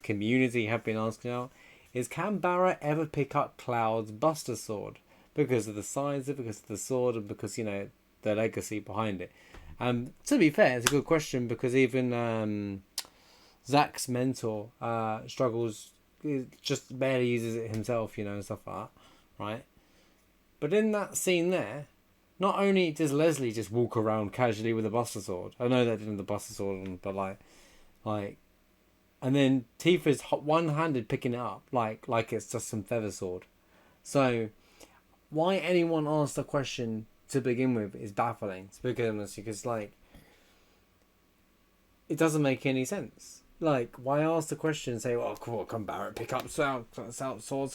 community have been asking out is, can Barrett ever pick up Cloud's Buster Sword? Because of the size of it, because of the sword, and because, you know, the legacy behind it. To be fair, it's a good question, because even Zach's mentor struggles, just barely uses it himself, you know, and stuff like that, right? But in that scene there, not only does Leslie just walk around casually with a Buster Sword, I know that didn't have the Buster Sword on, but like, and then Tifa's one-handed picking it up like it's just some feather sword. So why anyone asked the question to begin with is baffling, to begin honest, because like it doesn't make any sense. Like, why ask the question and say, "Oh, cool, come Barrett, pick up Cloud's sword"?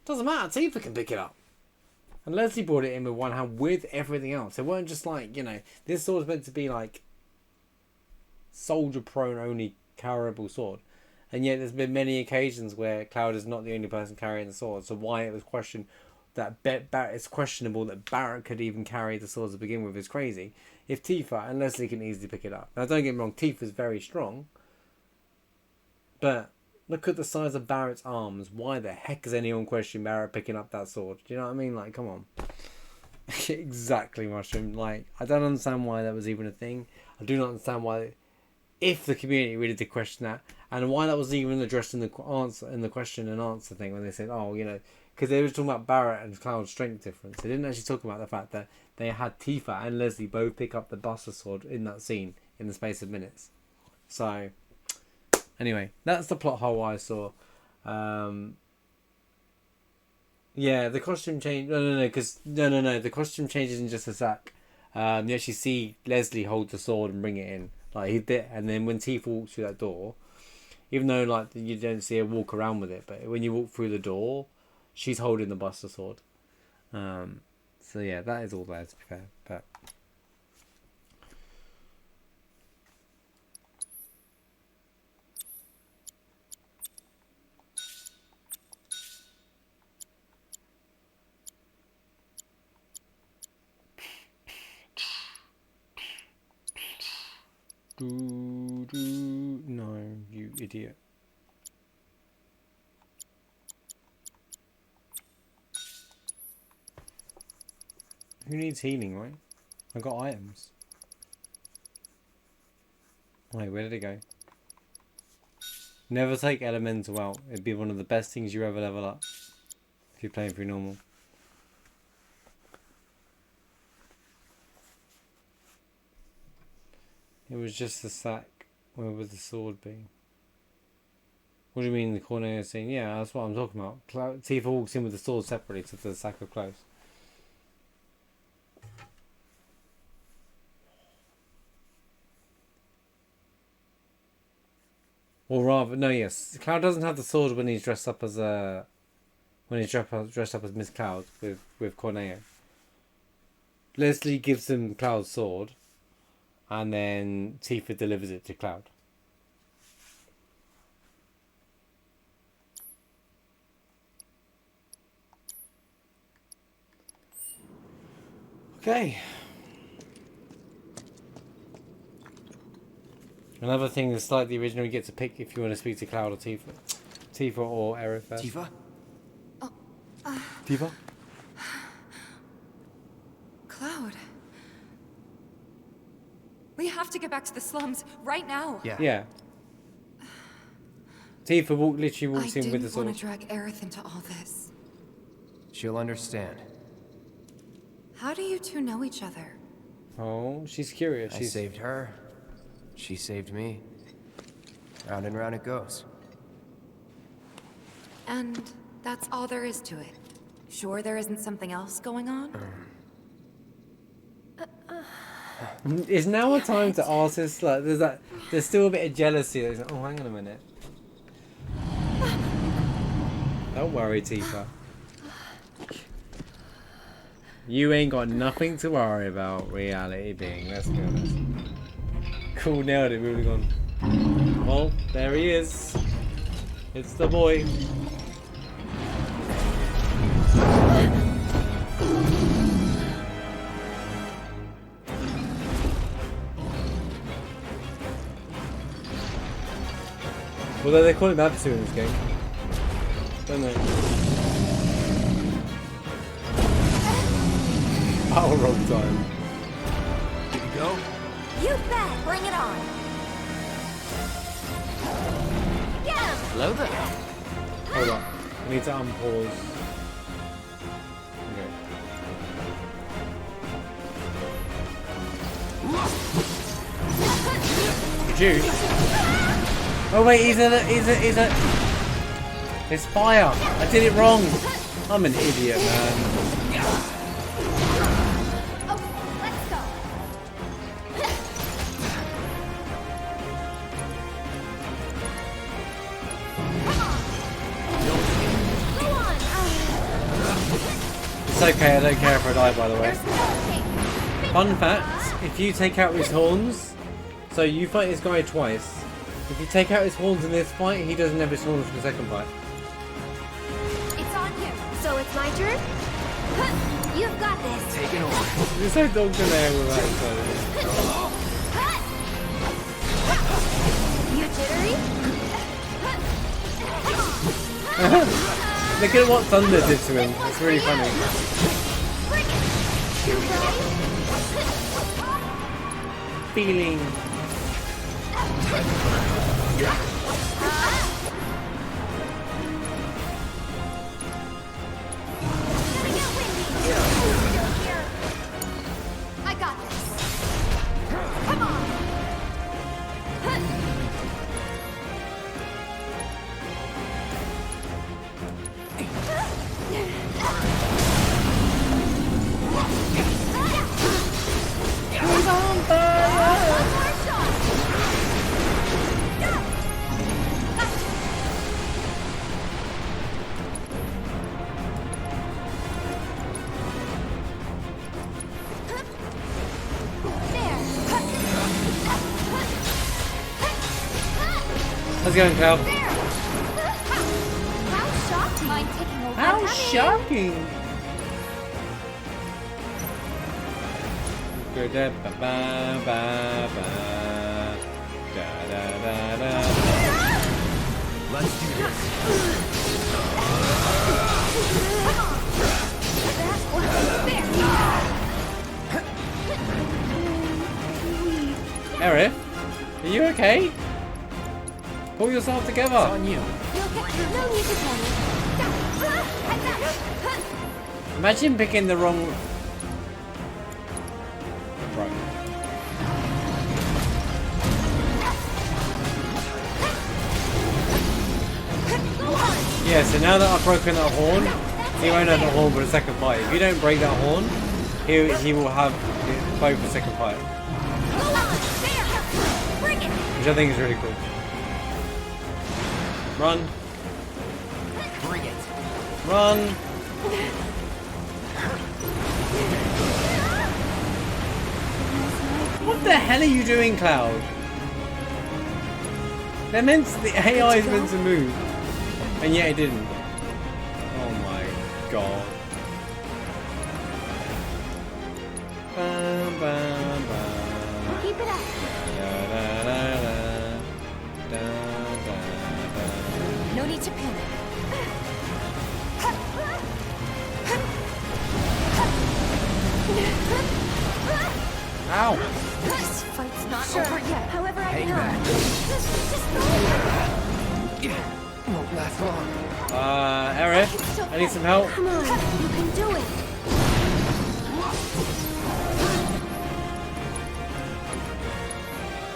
Doesn't matter. Tifa can pick it up. And Leslie brought it in with one hand with everything else. It weren't just like, you know, this sword's meant to be like soldier prone only carryable sword, and yet there's been many occasions where Cloud is not the only person carrying the sword. So why it was questioned that it's questionable that Barrett could even carry the sword to begin with is crazy. If Tifa and Leslie can easily pick it up. Now don't get me wrong, Tifa's very strong, but look at the size of Barrett's arms. Why the heck is anyone questioning Barrett picking up that sword? Do you know what I mean? Like, come on. Exactly, Mushroom. Like, I don't understand why that was even a thing. I do not understand why, if the community really did question that, and why that was even addressed in the question and answer thing, when they said, oh, you know, because they were talking about Barrett and Cloud's strength difference. They didn't actually talk about the fact that they had Tifa and Leslie both pick up the Buster Sword in that scene in the space of minutes. So, anyway, that's the plot hole I saw. Yeah, the costume change. No. The costume change isn't just a sack. You actually see Leslie hold the sword and bring it in, like he did, and then when Tifa walks through that door, even though like you don't see her walk around with it, but when you walk through the door, she's holding the Buster Sword. So yeah, that is all there, to be fair. But no, you idiot. Who needs healing, right? I got items. Wait, where did it go? Never take elemental out. It'd be one of the best things you ever level up if you're playing through normal. It was just the sack. Where would the sword be? What do you mean the corner scene? Yeah, that's what I'm talking about. Tifa walks in with the sword separately to the sack of clothes. Or rather, no, yes. Cloud doesn't have the sword when he's dressed up as dressed up as Miss Cloud with Corneo. Leslie gives him Cloud's sword, and then Tifa delivers it to Cloud. Okay. Another thing that's like the original, you get to pick if you want to speak to Cloud or Tifa. Tifa or Aerith first. Tifa? Tifa? Cloud. We have to get back to the slums right now. Yeah. Tifa literally walks in with the sword. I didn't want to drag Aerith into all this. She'll understand. How do you two know each other? Oh, she's curious. I saved her. She saved me. Round and round it goes. And that's all there is to it? Sure there isn't something else going on? Is now a time to ask this? Like, there's still a bit of jealousy. There's like, oh, hang on a minute. Don't worry, Tifa. You ain't got nothing to worry about, reality being. Let's be honest. Cool, nailed it. Moving on. Well, there he is. It's the boy. Although they call it Mapisu in this game. Don't they? Oh, wrong time. Did you go? You bet! Bring it on! Get him! Hello there. Hold on. I need to unpause. Okay. Juice? Oh wait, he's a... It's fire! I did it wrong! I'm an idiot, man. It's okay, I don't care if I die, by the way. Fun fact, if you take out his horns, so you fight this guy twice, if you take out his horns in this fight, he doesn't have his horns for the second fight. It's on you. So it's my turn? You've got this. Taking over. You're so dog in there with that. You jittery? Look at what Thunder did to him. It's really funny. Feeling. I got this. Come on. He's on fire! How's it going, Cloud? How shocking! Mind taking over? How shocking! Go da ba ba ba ba da da da da. Let's do this. Aerith, are you okay? Pull yourself together. On you. No need to panic. Imagine picking the wrong. Right. Yeah, so now that I've broken that horn, he won't have the horn for the second fight. If you don't break that horn, he will have both the second fight. Which I think is really cool. Run. Bring it. Run. What the hell are you doing, Cloud? They're meant to, the AI is meant to move. And yet it didn't. Oh my god. Bam, bam, bam. Keep it up. Da, da, da, da. Da, da, da. No need to panic. Ow! This fight's not over yet. However, I Hang can back. Just Won't last long. Aerith, I need some help. come on. You can do it.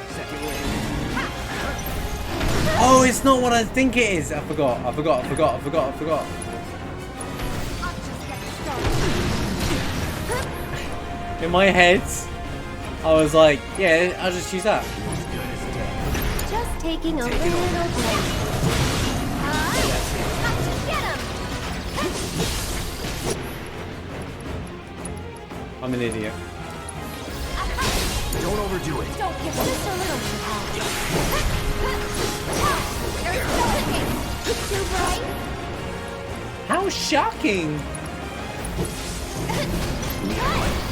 Second wave. Oh, it's not what I think it is. I forgot. I'm just getting started. In my head, I was like, yeah, I'll just use that. Feels good, isn't it? Just taking a little break. Get him! I'm an idiot. Don't overdo it. Don't give just a little There's no too bright. How shocking!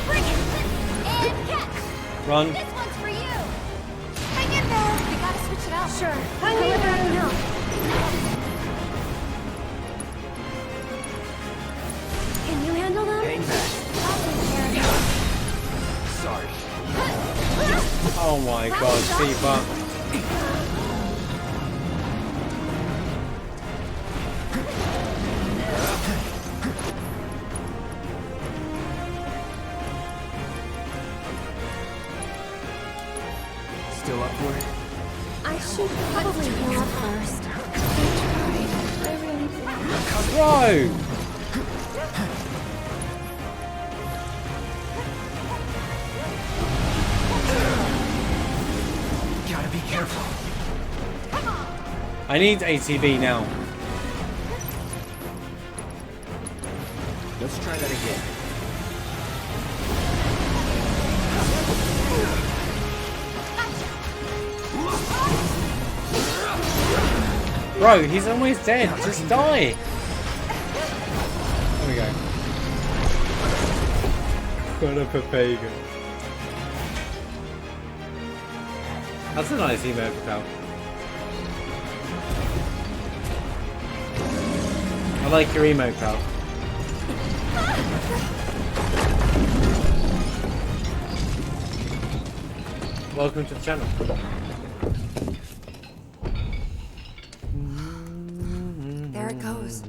Bring it! And catch! Run. This one's for you! Hang in there! We gotta switch it out. Sure. However, I know. see, but Still up for it? I should probably heal up first. I really did. bro. Gotta be careful. I need ATB now. Let's try that again. Bro, he's almost dead. Just die. There we go. Got a Papago. That's a nice email for Cal. I like your emo, Cal. Welcome to the channel. There it goes.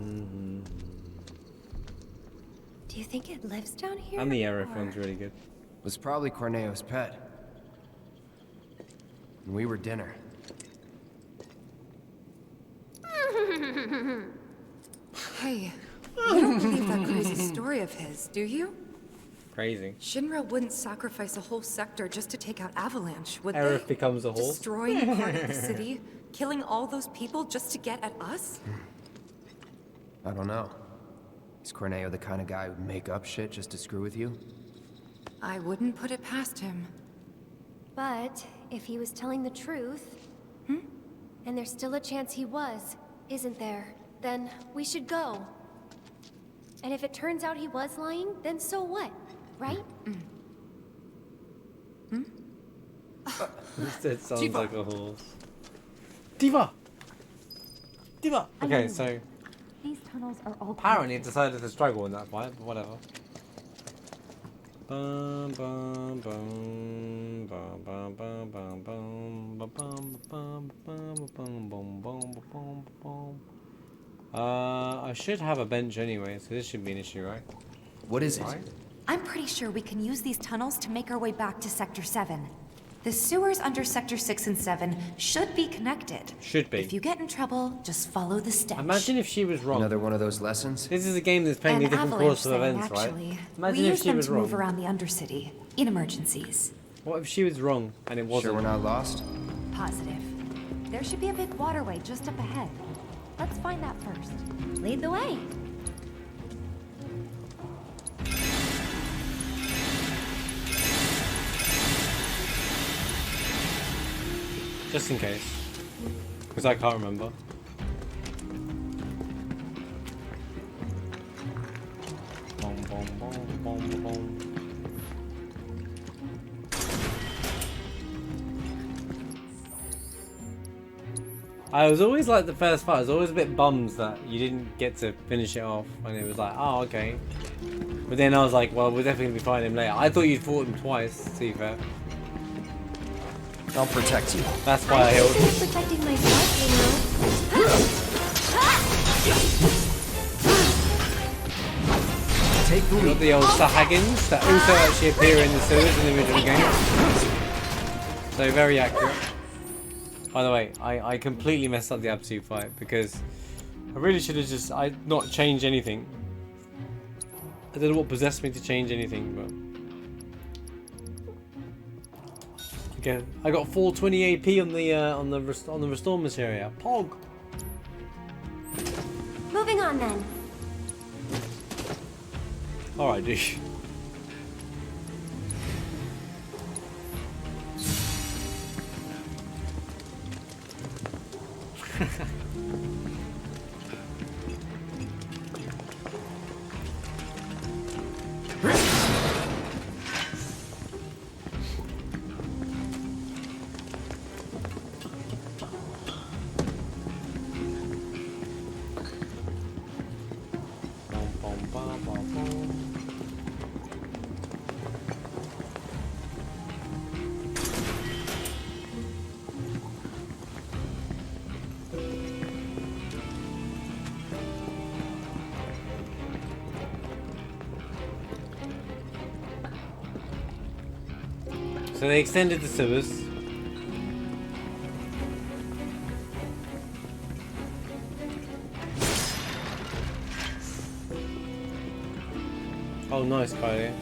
Do you think it lives down here? And the arrow or- one's really good. Was probably Corneo's pet. And we were dinner. Hey, you don't believe that crazy story of his, do you? Crazy. Shinra wouldn't sacrifice a whole sector just to take out Avalanche, would Aerith they? becomes a horse. Destroying part of the city, killing all those people just to get at us? I don't know. Is Corneo the kind of guy who'd make up shit just to screw with you? I wouldn't put it past him. But if he was telling the truth, and there's still a chance he was, isn't there? Then we should go. And if it turns out he was lying, then so what? Right? It sounds Diva. like a horse. Diva! Diva! Okay, so These tunnels are all apparently it decided to struggle in that fight, but whatever. Bum, bum, bum, bum, bum, bum, bum, bum, bum, bum, bum, bum, bum, bum, bum, bum. I should have a bench anyway, so this shouldn't be an issue, right? What is it? Right? I'm pretty sure we can use these tunnels to make our way back to Sector 7. The sewers under Sector 6 and 7 should be connected. Should be. If you get in trouble, just follow the stench. Imagine if she was wrong. Another one of those lessons? This is a game that's playing An a different avalanche course of thing, events, actually. right? Imagine we if use she them was to wrong. move around the Undercity in emergencies. What if she was wrong and it wasn't? Sure we're not lost? Positive. There should be a big waterway just up ahead. Let's find that first. Lead the way. Just in case. Because I can't remember. Bom, bom, bom, bom, bom. I was always like the first part, I was always a bit bummed that you didn't get to finish it off, and it was like, oh, okay. But then I was like, well, we'll definitely be fighting him later. I thought you'd fought him twice, to be fair. I'll protect you. That's why I I'm healed. just protecting myself, you know. Take the Got lead. the old Sahagins that also actually appear in the sewers in the original game. So very accurate. By the way, I completely messed up the Absolute fight because I really should have just not changed anything. I don't know what possessed me to change anything, but okay. I got 420 AP on the restore materia. Pog. Moving on then. All right, dude. So they extended the sewers. Oh, nice, Kylie.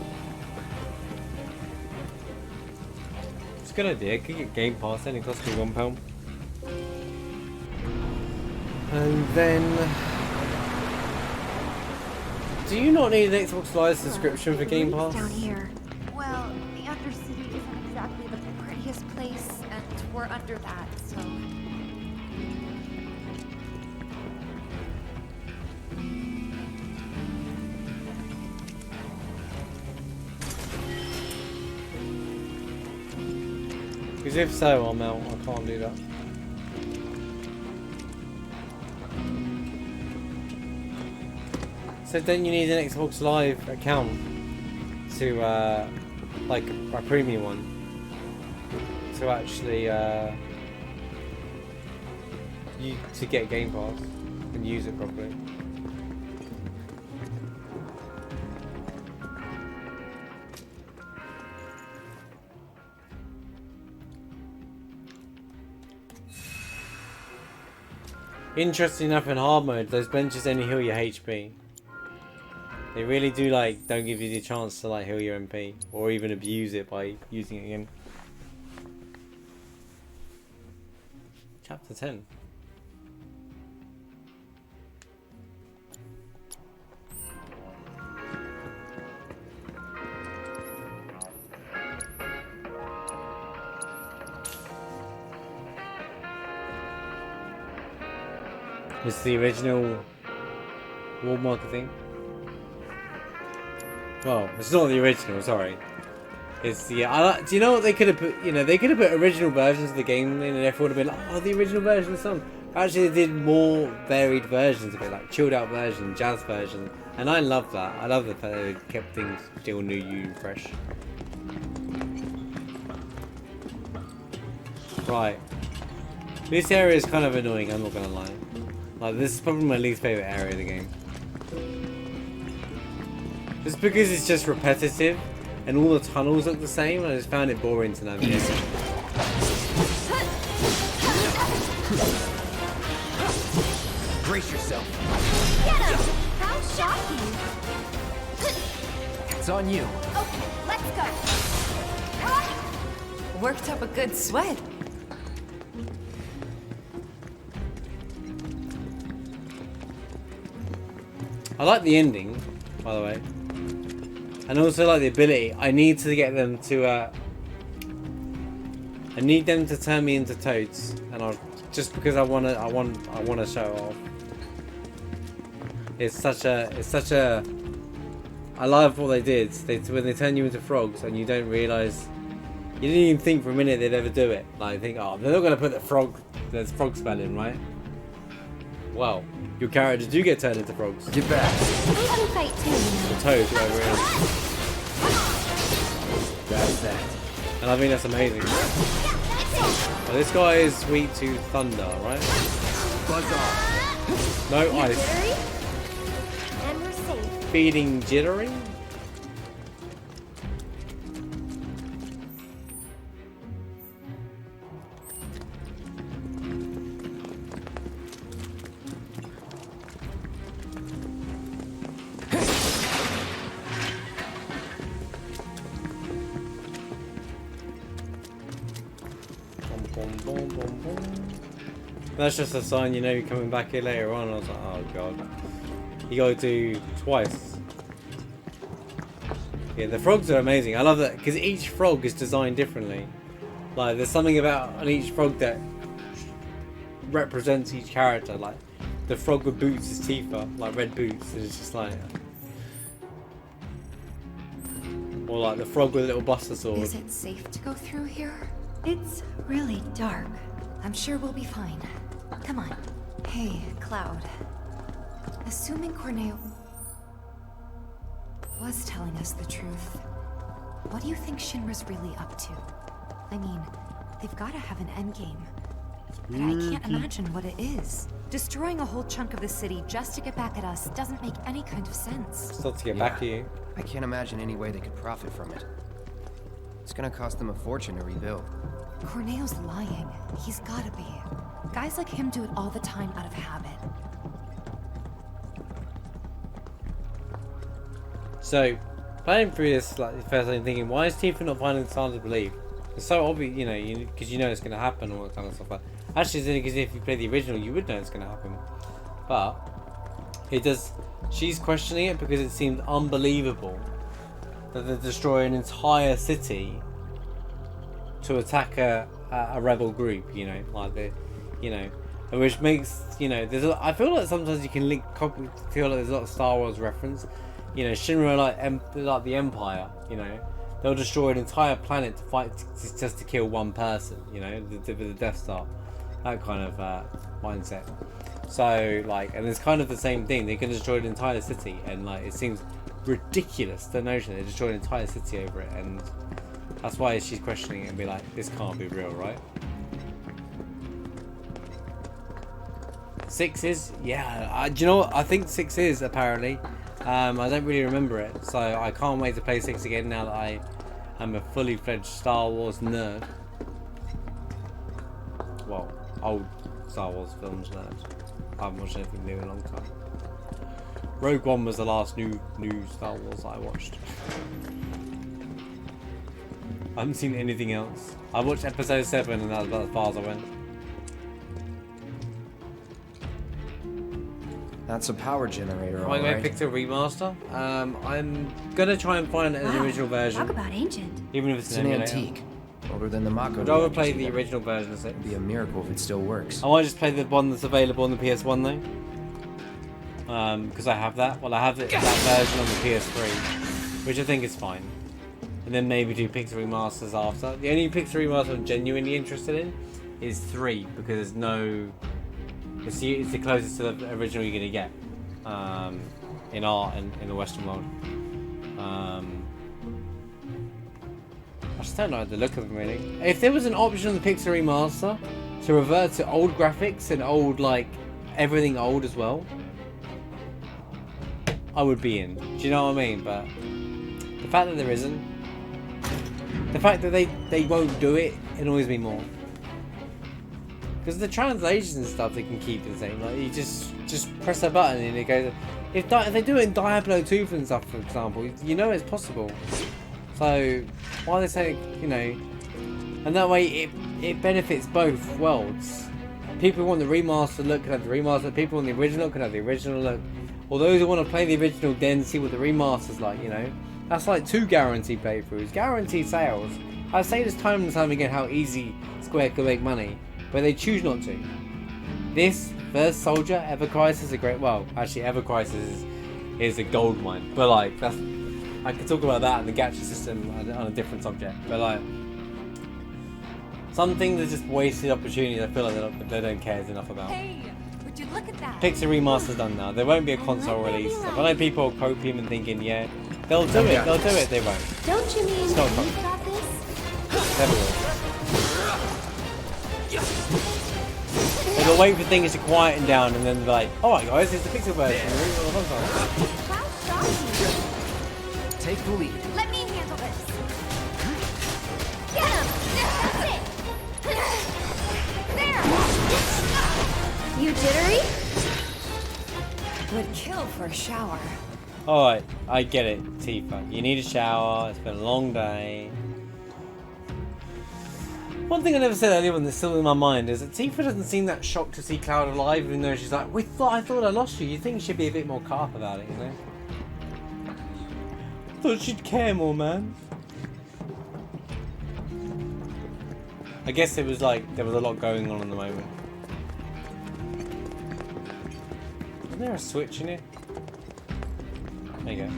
It's a good idea. Could get Game Pass, only cost me £1. And then, do you not need an Xbox Live subscription for Game Pass? Down here. Well, the Undercity isn't exactly the prettiest place, and we're under that, so. Because if so, I'm out. I can't do that. So don't you need an Xbox Live account to, like a premium one, to actually, to get Game Pass and use it properly? Interesting enough, in hard mode, those benches only heal your HP. They really do, like, don't give you the chance to, like, heal your MP or even abuse it by using it again. Chapter 10. It's the original wall marker thing. Well, it's not the original, sorry. It's the do you know what they could have put? You know, they could have put original versions of the game in, and everyone would have been like, "Oh, the original version of the song." Actually, they did more varied versions of it, like chilled out version, jazz version, and I love that. I love the fact that they kept things still new, and fresh. Right. This area is kind of annoying. I'm not gonna lie. Like, this is probably my least favorite area of the game. Just because it's just repetitive and all the tunnels look the same, I just found it boring to navigate. Brace yourself. Get him! How shocking! It's on you. Okay, let's go. Worked up a good sweat. I like the ending, by the way. And also like the ability. I need to get them to I need them to turn me into toads, and I'll just because I want to show it off. It's such a I love what they did. When they turn you into frogs and you don't realise, you didn't even think for a minute they'd ever do it. Like, think, oh, they're not going to put there's frog spell in, right? Well, your characters do get turned into frogs. Get back. We can fight too, you know. Or toads, whatever it is. That's that. And I think that's amazing. Well, this guy is Sweet Tooth Thunder, right? Buzz off. No You ice. jittery? And we're safe. Feeding jittery? That's just a sign you know you're coming back here later on. I was like, oh god. You gotta do twice. Yeah, the frogs are amazing. I love that because each frog is designed differently. Like, there's something about on each frog that represents each character. Like, the frog with boots is Tifa, like red boots. And it's just like, or like the frog with a little buster sword. Is it safe to go through here? It's really dark. I'm sure we'll be fine. Come on. Hey, Cloud. Assuming Corneo was telling us the truth, what do you think Shinra's really up to? I mean, they've got to have an endgame. But I can't imagine what it is. Destroying a whole chunk of the city just to get back at us doesn't make any kind of sense. It's not to get back at you. I can't imagine any way they could profit from it. It's gonna cost them a fortune to rebuild. Corneo's lying. He's gotta be. Guys like him do it all the time out of habit. So, playing through this, like, first I'm thinking, why is Tifa not finding it hard to believe? It's so obvious, you know, because you know it's going to happen, all that kind of stuff. Like, actually, it's only because if you play the original, you would know it's going to happen. But it does. She's questioning it because it seems unbelievable that they destroy an entire city to attack a rebel group. You know, like which makes, you know, I feel like sometimes you can feel like there's a lot of Star Wars reference. You know, Shinra like the Empire. You know, they'll destroy an entire planet to fight just to kill one person. You know, the Death Star, that kind of mindset. So like, and it's kind of the same thing. They can destroy an entire city, and like it seems ridiculous the notion they destroyed an entire city over it, and that's why she's questioning it and be like, this can't be real, right? 6 is, yeah. Do you know what? I think 6 is apparently. I don't really remember it, so I can't wait to play 6 again now that I am a fully fledged Star Wars nerd. Well, old Star Wars films nerd. I haven't watched anything new in a long time. Rogue One was the last new Star Wars I watched. I haven't seen anything else. I watched Episode 7 and that was about as far as I went. That's a power generator, Am I going to alright. pick the remaster? I'm going to try and find it as the original version. Talk about ancient. Even if it's It's an an emulator. antique. Older than the Mako. I'd rather reactors play the together. original version of it. It'd be a miracle if it still works. I might just play the one that's available on the PS1 though. Because I have that. Well, I have that version on the PS3, which I think is fine. And then maybe do Pixel remasters after. The only Pixel remaster I'm genuinely interested in is 3, because there's no. It's the closest to the original you're gonna get in the Western world. I just don't like the look of them really. If there was an option on the Pixel remaster to revert to old graphics and old, like, everything old as well, I would be in. Do you know what I mean? But the fact that there isn't, the fact that they won't do it annoys me more. Because the translations and stuff they can keep the same. Like, you just press a button and it goes. If they do it in Diablo 2 and stuff, for example, you know it's possible. So why are they saying, you know? And that way it benefits both worlds. People who want the remastered look can have the remastered. People who want the original can have the original look. Or those who want to play the original then see what the remaster's like, you know? That's like 2 guaranteed playthroughs, guaranteed sales. I say this time and time again how easy Square can make money, but they choose not to. This, First Soldier, Ever Crisis, well, actually Ever Crisis is a gold mine. But like, I could talk about that and the gacha system on a different subject. But like, some things are just wasted opportunities. I feel like they don't care enough about. Hey, would you look at that? Pixel remaster's done now. There won't be a console release. I know people are coping and thinking, yeah, they'll do it. They'll do it. They won't. Don't you mean It's not fun. you've got this? Never will. They'll wait for things to quieten down and then be like, alright guys, it's the Pixel version. Cloud shot you. Take the lead. Let me handle this. Get him! That's it! There! You jittery? Would kill for a shower. Alright, I get it, Tifa. You need a shower, it's been a long day. One thing I never said earlier on that's still in my mind is that Tifa doesn't seem that shocked to see Cloud alive, even though she's like, I thought I lost you. You'd think she'd be a bit more cut up about it, you know? I thought she'd care more, man. I guess it was like, there was a lot going on the moment. Isn't there a switch in it? There you go.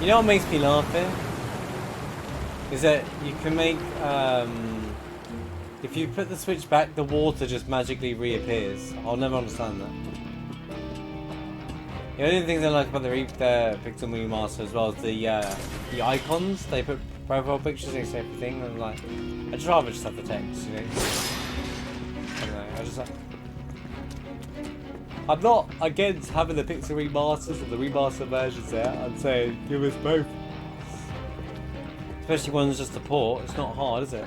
You know what makes me laugh here? Is that you can make, if you put the switch back, the water just magically reappears. I'll never understand that. The only thing I like about the Pixel Remaster as well is the icons. They put profile pictures next to everything. And I'm like, I'd rather just have the text, you know? I don't know. I'm not against having the pixel remasters or the remaster versions there. I'm saying give us both. Especially one's just a port. It's not hard, is it?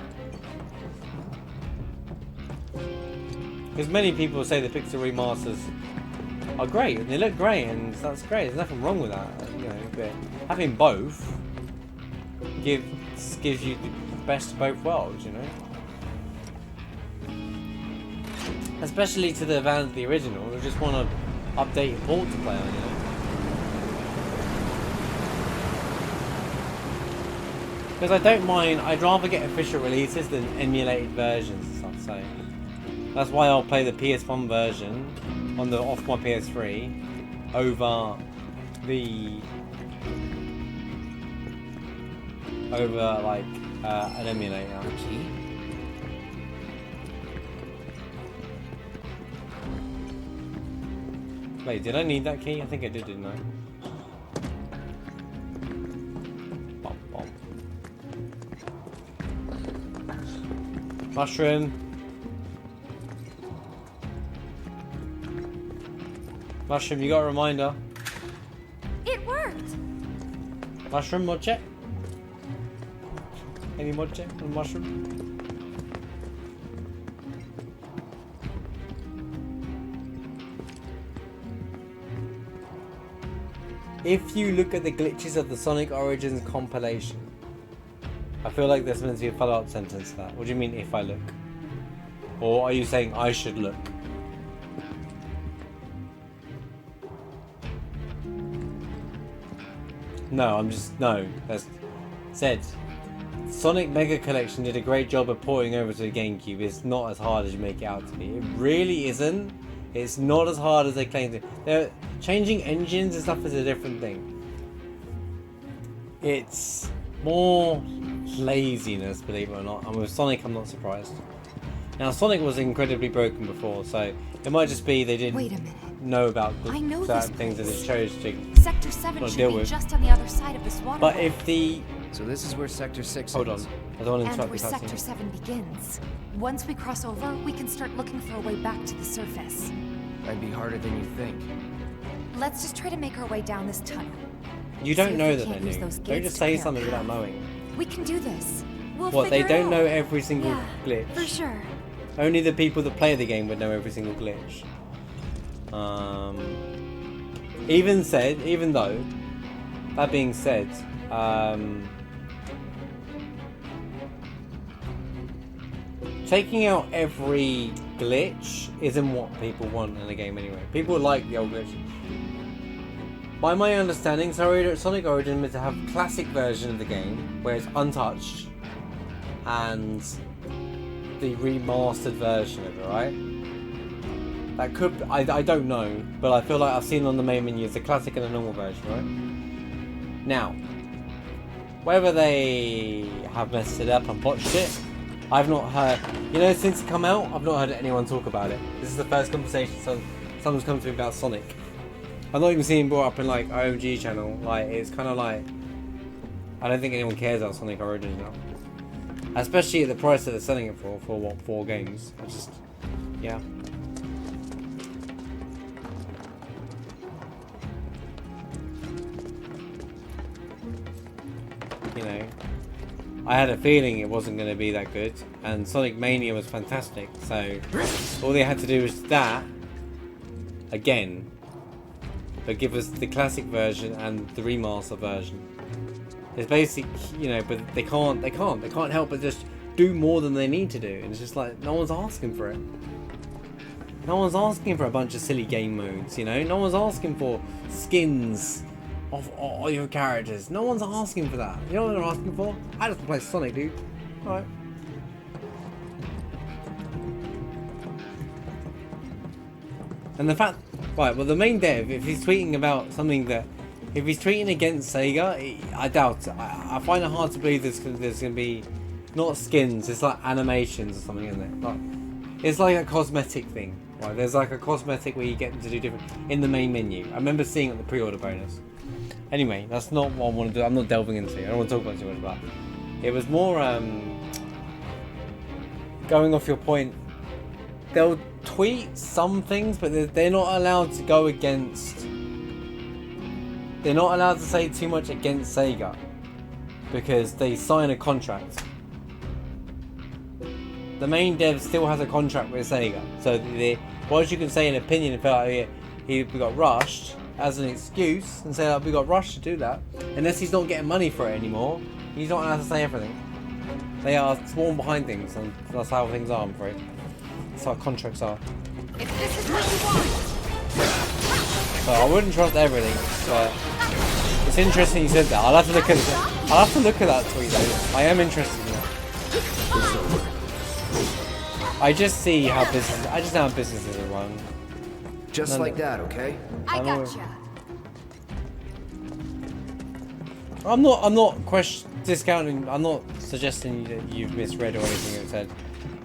Because many people say the pixel remasters are great and they look great, and that's great. There's nothing wrong with that, you know. But having both gives you the best of both worlds, you know. Especially to the fans of the original who just want to update a port to play on, you know. Because I don't mind, I'd rather get official releases than emulated versions and stuff, so that's why I'll play the PS1 version on off my PS3 over like an emulator. Wait, did I need that key? I think I did, didn't I? Bom, bom. Mushroom. Mushroom, you got a reminder. It worked! Mushroom, mod check? Any mod check on mushroom? If you look at the glitches of the Sonic Origins compilation, I feel like there's meant to be a follow-up sentence to that. What do you mean, if I look? Or are you saying I should look? No, that's said. Sonic Mega Collection did a great job of porting over to the GameCube. It's not as hard as you make it out to be. It really isn't. It's not as hard as they claim to. They're changing engines and stuff is a different thing. It's more laziness, believe it or not. And with Sonic, I'm not surprised. Now, Sonic was incredibly broken before, so it might just be they didn't know about certain things that it chose to Sector 7 should be just on the other side of this water. But if the... So this is where Sector 6 Hold on. I don't want to and interrupt where the cutscene. Sector 7 begins. Once we cross over, we can start looking for a way back to the surface. Might be harder than you think. Let's just try to make our way down this tunnel. You don't See if know we that can't they're use new. those Don't gates just to say clear a something without path. knowing. We can do this. We'll What, they figure it don't know out. every single Yeah, glitch? for sure. Only the people that play the game would know every single glitch. Even though, that being said, taking out every glitch isn't what people want in a game anyway. People like the old glitches. By my understanding, Sonic Origins meant to have a classic version of the game where it's untouched and the remastered version of it, right? That could be, I don't know, but I feel like I've seen on the main menu the classic and the normal version, right? Now, whether they have messed it up and botched it, I've not heard, since it come out, I've not heard anyone talk about it. This is the first conversation someone's come to me about Sonic. I've not even seen it brought up in like OMG channel. Like, it's kind of like, I don't think anyone cares about Sonic Origins now. Especially at the price that they're selling it for what, 4 games. I just, yeah. I had a feeling it wasn't going to be that good, and Sonic Mania was fantastic, so all they had to do was that again, but give us the classic version and the remaster version. It's basic, but they can't help but just do more than they need to do, and it's just like, no one's asking for it. No one's asking for a bunch of silly game modes, no one's asking for skins of all your characters. No one's asking for that. You know what they're asking for? I just play Sonic, dude. Alright. And the fact, right, well, the main dev, if he's tweeting about something that, if he's tweeting against Sega, I doubt it. I find it hard to believe there's going to be, not skins, it's like animations or something, isn't it? Like, it's like a cosmetic thing, right? There's like a cosmetic where you get them to do different, in the main menu. I remember seeing it at the pre-order bonus. Anyway, that's not what I want to do. I'm not delving into it. I don't want to talk about too much about it. It was more going off your point they'll tweet some things, but they're not allowed to go against. They're not allowed to say too much against Sega because they sign a contract. The main dev still has a contract with Sega, so whilst you can say an opinion about we got rushed as an excuse and say we got rushed to do that, unless he's not getting money for it anymore, he's not allowed to say everything. They are sworn behind things, and that's how things are, I'm afraid. That's how contracts are. If this is what you want. So I wouldn't trust everything, but it's interesting you said that. I'll have to look at that tweet though. I am interested in that. I just see how businesses are run. Just like that, okay? I gotcha. I'm not discounting. I'm not suggesting that you've misread or anything it said.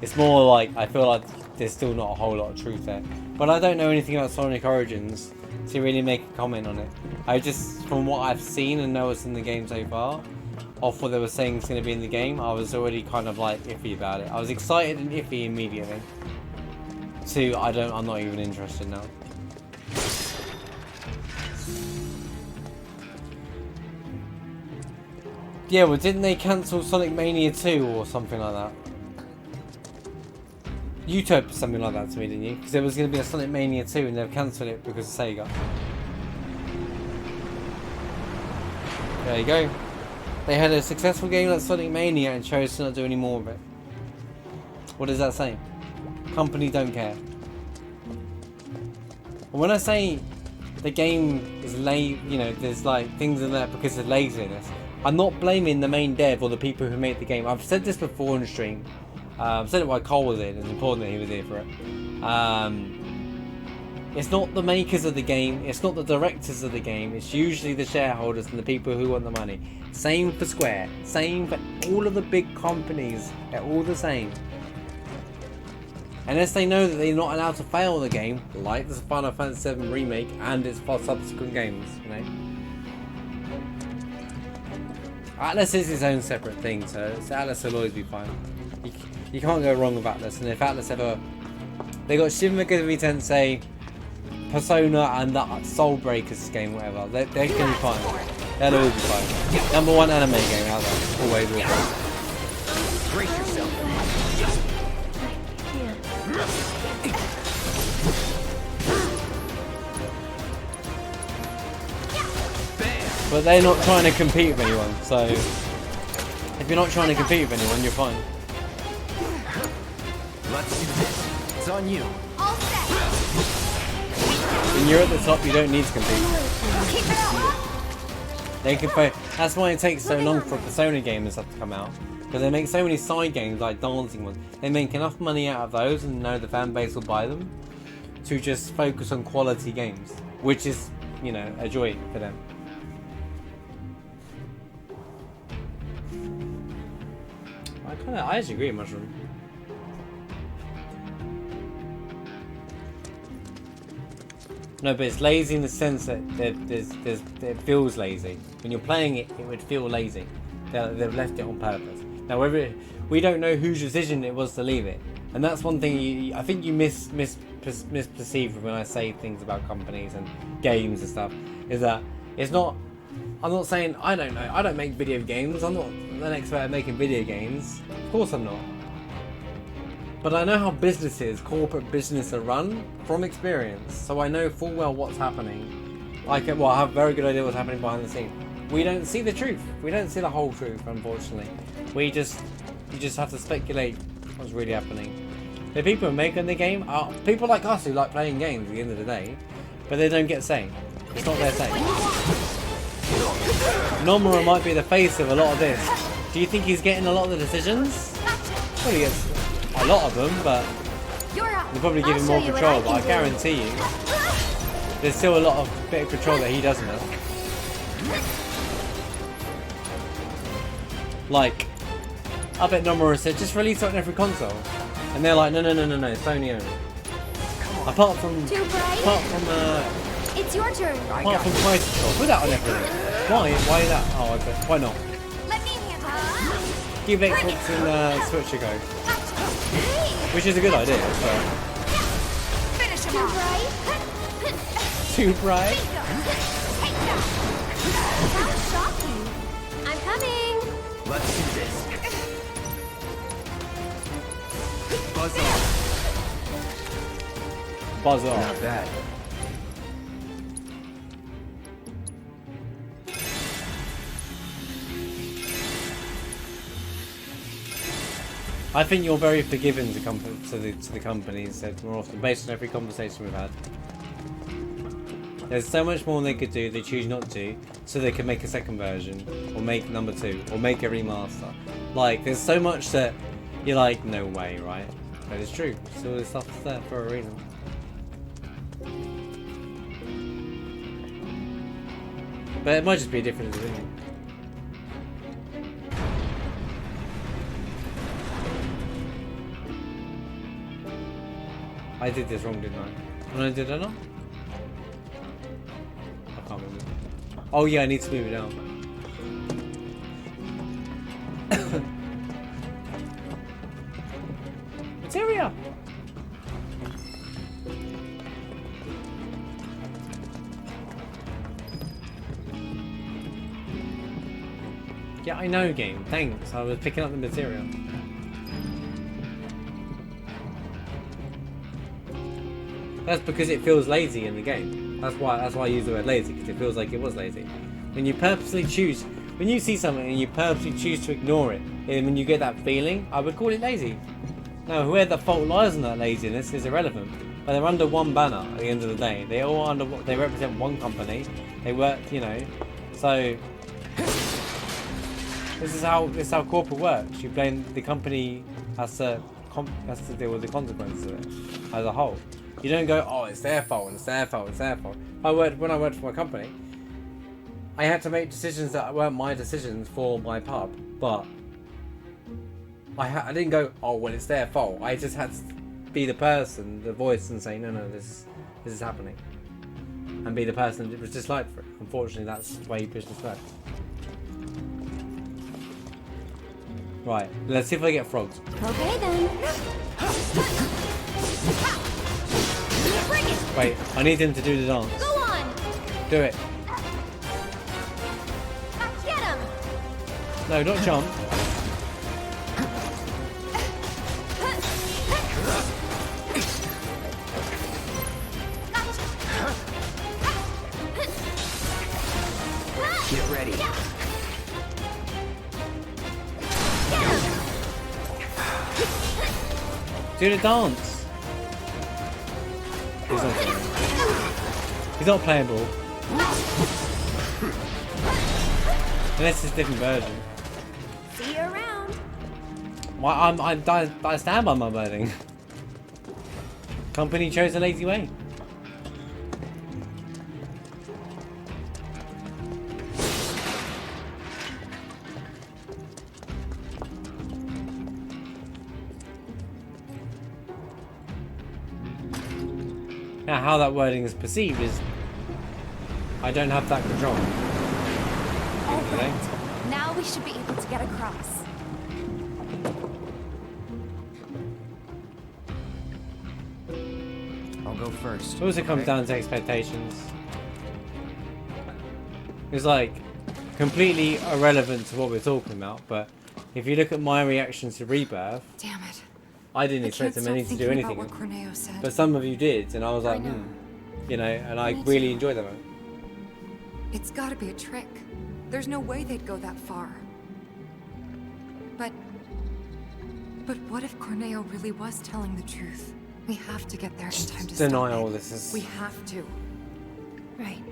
It's more like I feel like there's still not a whole lot of truth there. But I don't know anything about Sonic Origins to really make a comment on it. I just, from what I've seen and know what's in the game so far, off what they were saying is going to be in the game, I was already kind of like iffy about it. I was excited and iffy immediately. To I'm not even interested now. Yeah, well, didn't they cancel Sonic Mania 2 or something like that? You told something like that to me, didn't you? Because there was going to be a Sonic Mania 2 and they've cancelled it because of Sega. There you go. They had a successful game like Sonic Mania and chose to not do any more of it. What does that say? Company don't care. When I say the game is there's like things in there because of laziness, I'm not blaming the main dev or the people who made the game. I've said this before on stream. I've said it while Cole was in. It's important that he was here for it. It's not the makers of the game. It's not the directors of the game. It's usually the shareholders and the people who want the money. Same for Square. Same for all of the big companies. They're all the same. Unless they know that they're not allowed to fail the game, like the Final Fantasy VII Remake and its subsequent games, you know. Atlas is its own separate thing, so Atlas will always be fine. You can't go wrong with Atlas, and if Atlas ever... They got Shin Megami Tensei, Persona, and that Soul Breakers game, whatever. They're going to be fine. They'll all be fine. #1 anime game out there. Always will. Brace yourself. But they're not trying to compete with anyone, so if you're not trying to compete with anyone, you're fine. Let's do this. It's on you. All set. When you're at the top, you don't need to compete. They can play. That's why it takes so long for Persona games and stuff to come out, because they make so many side games like dancing ones. They make enough money out of those and know the fan base will buy them to just focus on quality games, which is, you know, a joy for them. I actually agree, Mushroom. No, but it's lazy in the sense that it feels lazy. When you're playing it, it would feel lazy. They've left it on purpose. Now, whether we don't know whose decision it was to leave it, and that's one thing I think you misperceive when I say things about companies and games and stuff. Is that it's not. I'm not saying I don't know. I don't make video games. I'm not an expert at making video games. Of course I'm not. But I know how corporate business are run from experience. So I know full well what's happening. I have a very good idea what's happening behind the scenes. We don't see the truth. We don't see the whole truth, unfortunately. You just have to speculate what's really happening. The people who are making the game are people like us who like playing games at the end of the day, but they don't get say. It's not their say. Nomura might be the face of a lot of this. Do you think he's getting a lot of the decisions? Well, he gets a lot of them, but they'll probably give him more control. But I guarantee you, there's still a lot of bit of control that he doesn't have. Like, I bet Nomura said, just release it on every console. And they're like, no, Sony only. Apart from It's your turn. Apart from price control, put that on everything. Why? Why that? Oh, okay. Why not? Let me handle it. Give Xbox and Switch a go. Which is a good idea, so bright? Too bright. Sounds shocking. I'm coming. Let's do this. Buzz off. Buzz off. Not bad. I think you're very forgiving to the companies said more often, based on every conversation we've had. There's so much more they could do, they choose not to, so they can make a second version, or make number 2, or make a remaster. Like, there's so much that you're like, no way, right? But it's true. So all this stuff is there for a reason. But it might just be a different opinion. I did this wrong, didn't I? No, did I not? I can't remember. Oh yeah, I need to move it down. Materia! Yeah, I know, game. Thanks. I was picking up the material. That's because it feels lazy in the game. That's why I use the word lazy, because it feels like it was lazy. When you purposely choose, when you see something and you purposely choose to ignore it, and when you get that feeling, I would call it lazy. Now, where the fault lies in that laziness is irrelevant. But they're under one banner at the end of the day. They all they represent one company. They work, you know. So this is how corporate works. You blame the company has to deal with the consequences of it as a whole. You don't go, oh, it's their fault, it's their fault, it's their fault. When I worked for my company, I had to make decisions that weren't my decisions for my pub, but I didn't go, oh, well, it's their fault. I just had to be the person, the voice, and say, no, this is happening. And be the person that was disliked for it. Unfortunately, that's the way business works. Right, let's see if I get frogs. Okay then. Wait, I need him to do the dance. Go on. Do it. Get him. No, not jump. Get ready. Do the dance. He's not playing. He's not playable. Unless it's a different version. See you around. Well, I stand by my wording. Company chose a lazy way. Now, how that wording is perceived is, I don't have that control. All right. Now we should be able to get across. I'll go first. It also comes down to expectations. It's like completely irrelevant to what we're talking about, but if you look at my reactions to Rebirth, Damn it. I didn't expect them any to do anything. What Corneo said. But some of you did, and I was like, you know, and I really enjoyed that one. It's gotta be a trick. There's no way they'd go that far. But what if Corneo really was telling the truth? We have to get there in time to stop Denial. it. This is. We have to. Right.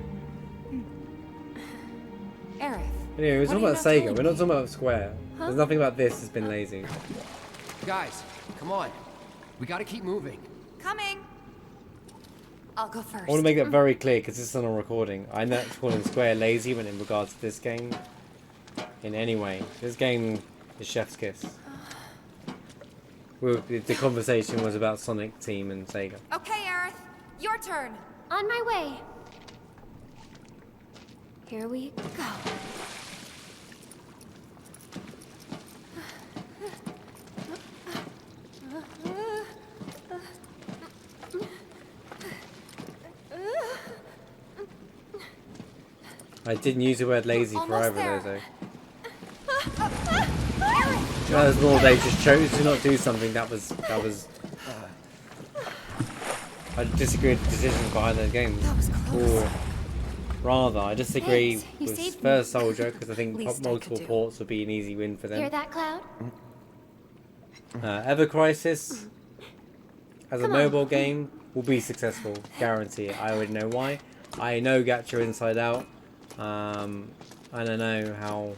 Aerith. Anyway, we're what talking are you about not Sega. telling We're not me? talking about Square. There's nothing about this that's been lazy. Guys, come on. We gotta keep moving. Coming. I'll go first. I want to make that very clear because this is on a recording. I'm not calling Square lazy when in regards to this game in any way. This game is chef's kiss. The conversation was about Sonic Team and Sega. Okay, Aerith. Your turn. On my way. Here we go. I didn't use the word lazy for Almost either of there. those though. There's more they just chose to not do something that was I disagree with the decisions behind those games. That was close. Or rather, I disagree Thanks, you with saved me. First Soldier because I think Least I multiple could do. ports would be an easy win for Hear them. that, Cloud? Ever Crisis as a Come on. mobile game will be successful, guarantee it. I already know why. I know Gacha inside out, and I know how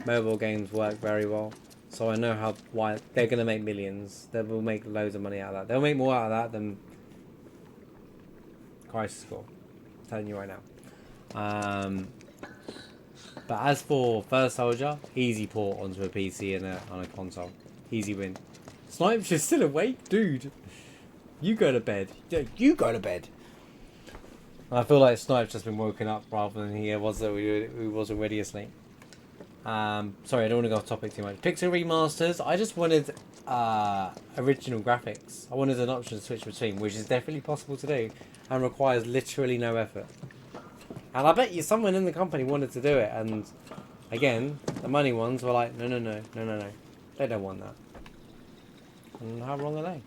mobile games work very well. So I know why they're gonna make millions. They will make loads of money out of that. They'll make more out of that than Crisis Core. I'm telling you right now. But as for First Soldier, easy port onto a PC and on a console. Easy win. Snipe's just still awake? Dude. You go to bed. Yeah, you go to bed. I feel like Snipe's just been woken up rather than he was already asleep. Sorry, I don't want to go off topic too much. Pixel remasters. I just wanted original graphics. I wanted an option to switch between, which is definitely possible to do and requires literally no effort. And I bet you someone in the company wanted to do it, and again, the money ones were like, no. They don't want that. And how wrong are they?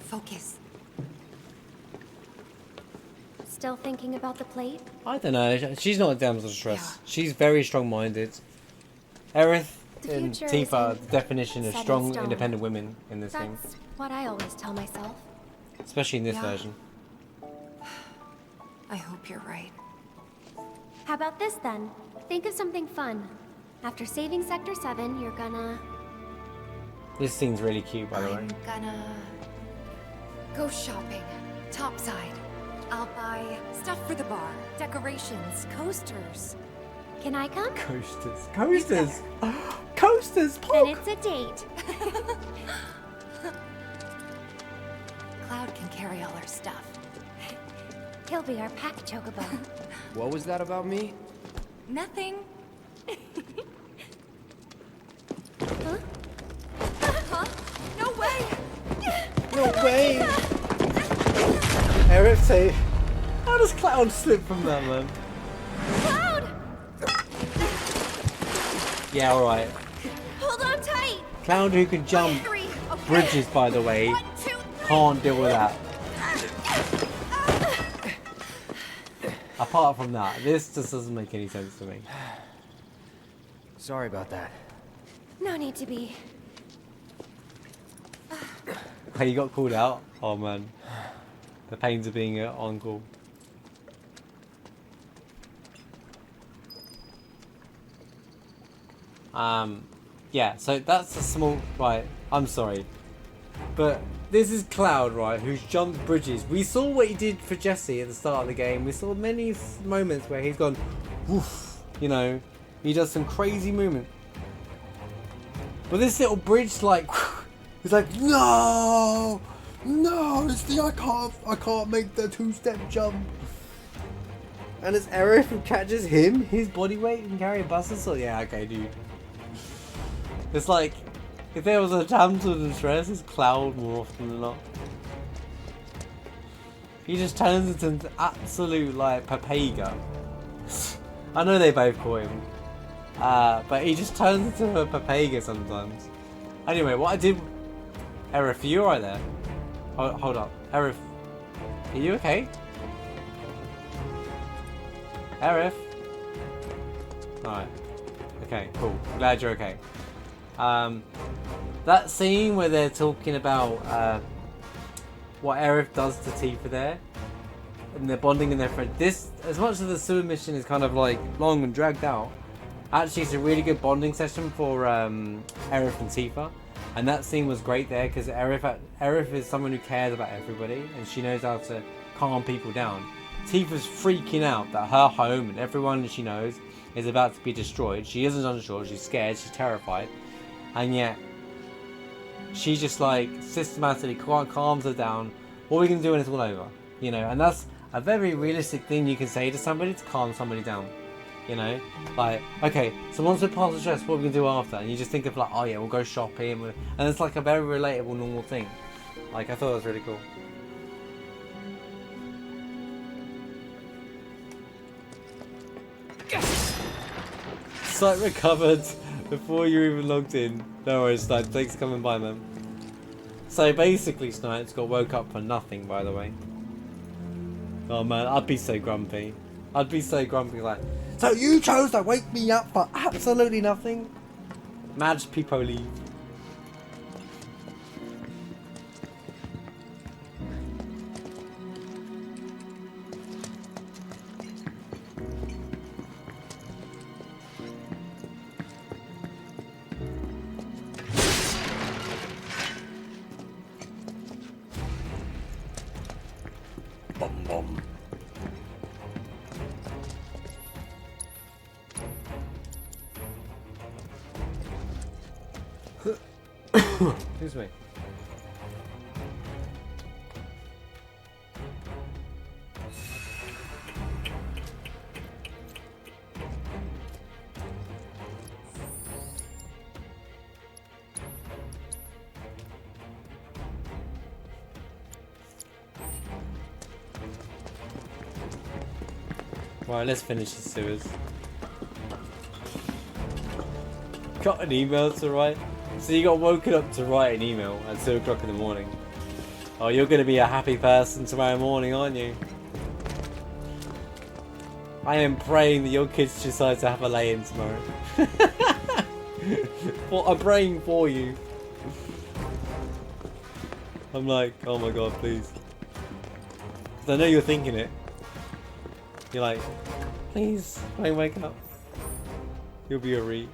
Focus. Still thinking about the plate? I don't know. She's not a damsel in distress. Yeah. She's very strong-minded. Aerith The and future Tifa are isn't the definition of set in strong, stone. independent women in this game. That's what I always tell myself. Especially in this Yeah. version. I hope you're right. How about this then? Think of something fun. After saving Sector 7, you're gonna... This scene's really cute, by the way. I'm gonna go shopping. Topside. I'll buy stuff for the bar, decorations, coasters. Can I come? Coasters. Coasters! Coasters! Then Pog! it's a date. Cloud can carry all our stuff. He'll be our pack chocobo. What was that about me? Nothing. Huh? Huh? No way! No way! Aerith, say, how does Cloud slip from that, man? Cloud! Yeah, alright. Hold on tight! Cloud who can jump 3, okay. bridges, by the way, 1, 2, 3. can't deal with that. Apart from that, this just doesn't make any sense to me. Sorry about that. No need to be. Hey, you got called out? Oh man. The pains of being on call. Yeah, so that's a small... Right, I'm sorry. But this is Cloud, right, who's jumped bridges. We saw what he did for Jesse at the start of the game. We saw many moments where he's gone, woof, you know. He does some crazy movement. But this little bridge, like, he's like, no! No, this thing, I can't make the two-step jump. And it's Aerith who catches him, his body weight, and carry a bus. So yeah, okay, dude. It's like, if there was a damsel in distress, it's Cloud more often than not. He just turns into absolute, like, Papega. I know they both call him. But he just turns into a Papega sometimes. Anyway, what I did... Aerith, are you alright there? Hold up. Aerith, are you okay? Aerith? Alright. Okay, cool. Glad you're okay. That scene where they're talking about what Aerith does to Tifa there, and they're bonding in their friend. This, as much as the sewer mission is kind of like long and dragged out, actually it's a really good bonding session for Aerith and Tifa. And that scene was great there because Aerith is someone who cares about everybody and she knows how to calm people down. Tifa's freaking out that her home and everyone she knows is about to be destroyed. She isn't unsure, she's scared, she's terrified. And yet, she just like systematically calms her down. What are we going to do when it's all over? You know, and that's a very realistic thing you can say to somebody to calm somebody down. You know, like, okay, so once we're past the stress, what are we going to do after? And you just think of like, oh yeah, we'll go shopping. And it's like a very relatable, normal thing. Like, I thought it was really cool. Sight recovered before you even logged in. No worries, Snipe. Thanks for coming by, man. So basically, Snipes got woke up for nothing, by the way. Oh man, I'd be so grumpy. I'd be so grumpy, like, so you chose to wake me up for absolutely nothing? Mad people leave. Bum bum. Excuse me. Right, let's finish the sewers. Got an email to write. So you got woken up to write an email at 2 o'clock in the morning. Oh, you're going to be a happy person tomorrow morning, aren't you? I am praying that your kids decide to have a lay-in tomorrow. Well, I'm praying for you. I'm like, oh my god, please. 'Cause I know you're thinking it. You're like, please, don't wake up. You'll be a re.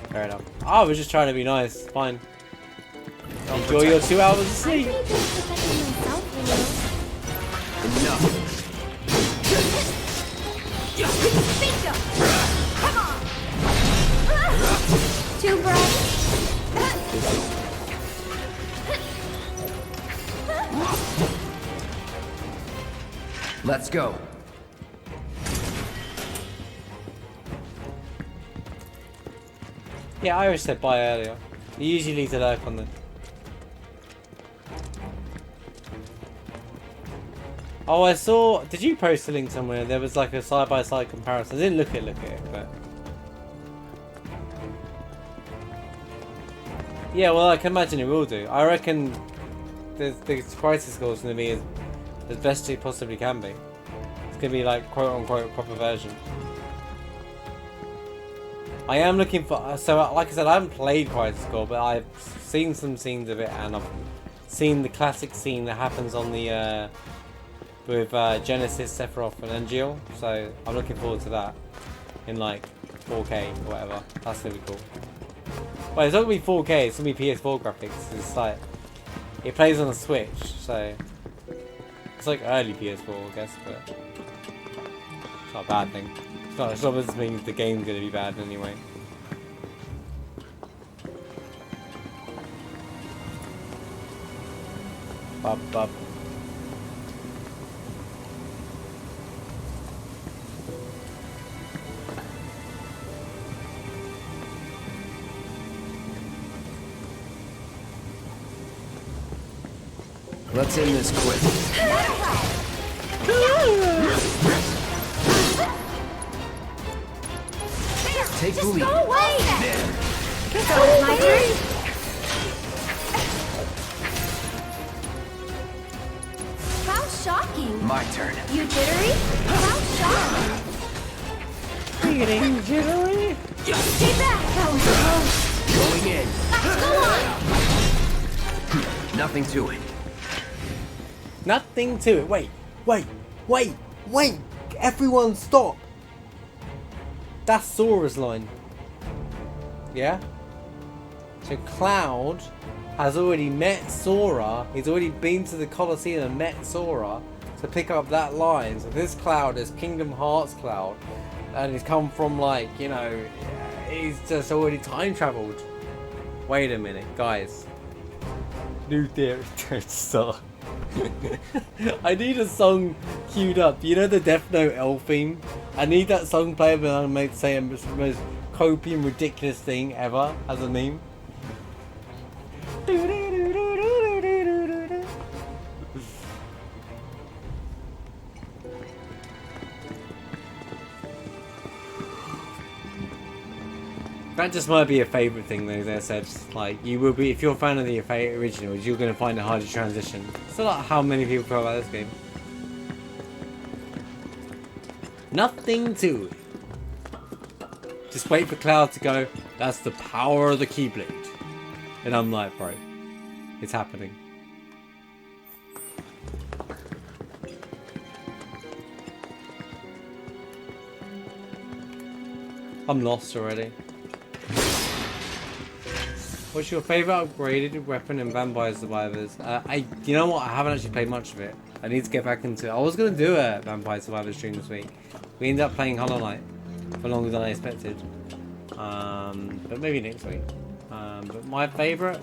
Fair enough. Oh, I was just trying to be nice. Fine. Enjoy your 2 hours of sleep. Enough. Come on! Too bright. Let's go. Yeah, Irish said bye earlier. You usually leave to lurk on them. Oh, I saw. Did you post a link somewhere? There was like a side-by-side comparison. I didn't look at it, but yeah. Well, I can imagine it will do. I reckon the crisis score is going to be as best it possibly can be. It's going to be like quote-unquote proper version. I am looking for, so like I said, I haven't played Crisis Core, but I've seen some scenes of it, and I've seen the classic scene that happens on the with Genesis, Sephiroth, and Angeal. So I'm looking forward to that in like 4K or whatever. That's gonna be cool. Well, it's not gonna be 4K. It's gonna be PS4 graphics. It's like it plays on the Switch, so it's like early PS4, I guess, but it's not a bad thing. It's not just means the game's gonna be bad anyway. Bub bub. Let's end this quick. Take the lead. Go away! There. So it's my turn? How shocking! My turn. You jittery? How shocking! Feeling jittery? Stay back! That was close! Going in. Go on! Nothing to it. Nothing to it. Wait. Everyone stop. That's Sora's line. Yeah? So Cloud has already met Sora. He's already been to the Colosseum and met Sora to pick up that line. So this Cloud is Kingdom Hearts Cloud. And he's come from like, you know, he's just already time traveled. Wait a minute, guys. New theory, don't start. I need a song queued up. You know the Death Note L theme? I need that song played when I make say the most copium ridiculous thing ever as a meme. That just might be a favourite thing though, they said. Like, you will be, if you're a fan of the originals, you're going to find it hard to transition. It's not how many people feel about this game. Nothing to it. Just wait for Cloud to go, that's the power of the Keyblade. And I'm like, bro, it's happening. I'm lost already. What's your favourite upgraded weapon in Vampire Survivors? You know what? I haven't actually played much of it. I need to get back into it. I was going to do a Vampire Survivors stream this week. We ended up playing Hollow Knight for longer than I expected. But maybe next week. But my favourite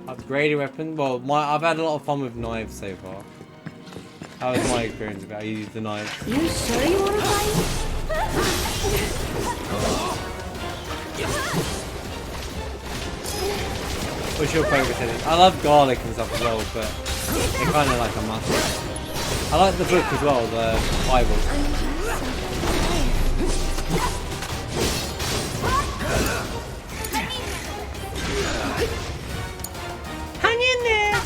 upgraded weapon? Well, I've had a lot of fun with knives so far. That was my experience of it. I used the knives. You sure you want to fight? What's your favourite setting? I love garlic and stuff as well, but they're kind of like a must. I like the book as well, the Bible. Hang in there!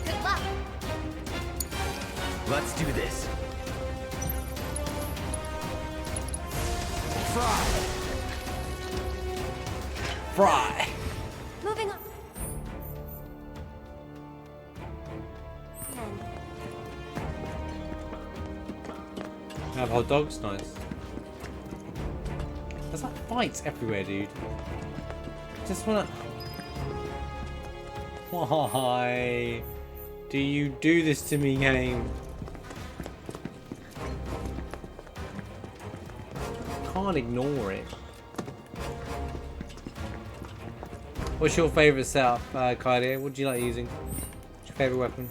Good luck. Let's do this. Fry. Fry! Moving on. Have hot dogs? Nice. There's like fights everywhere, dude. Just wanna... Why do you do this to me, game? Can't ignore it. What's your favourite setup, Kylie? What do you like using? What's your favourite weapon?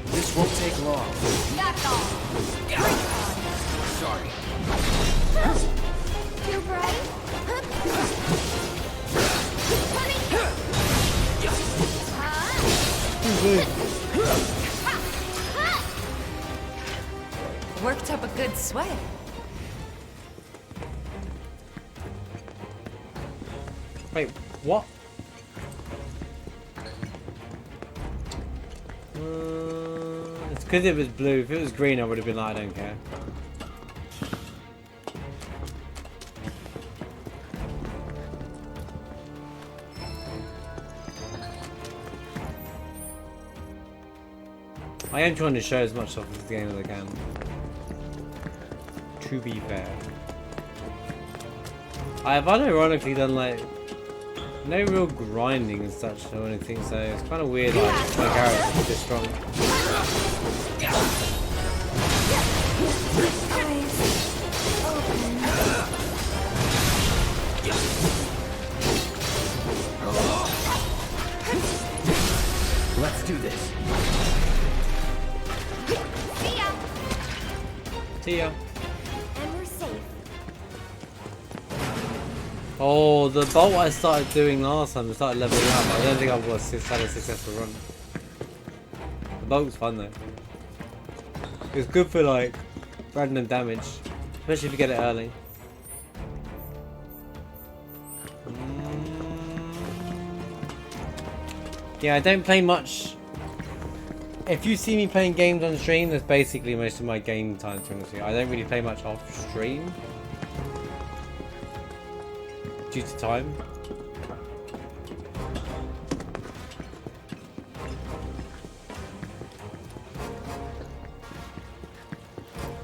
This won't take long. That's all. Sorry. Too bright? Worked up a good sweat. Wait, what? It's because it was blue. If it was green, I would have been like, I don't care. I am trying to show as much of this game as I can. To be fair. I've unironically done like no real grinding and such or anything, so it's kind of weird like my character is this strong. Let's do this. See ya. See ya. And we're safe. Oh, the bolt I started doing last time, I started leveling up. I don't think I've had a successful run. The bolt's fun though. It's good for like random damage, especially if you get it early. Yeah, I don't play much. If you see me playing games on stream, that's basically most of my game time. To be honest with you, I don't really play much off stream due to time.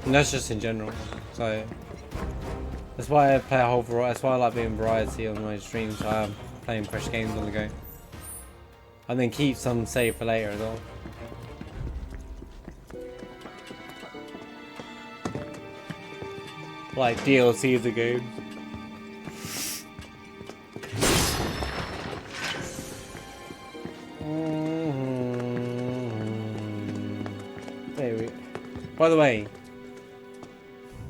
And that's just in general. So that's why I play a whole variety. That's why I like being variety on my streams. So I am playing fresh games on the go, and then keep some saved for later as well. Like DLC of the game. By the way,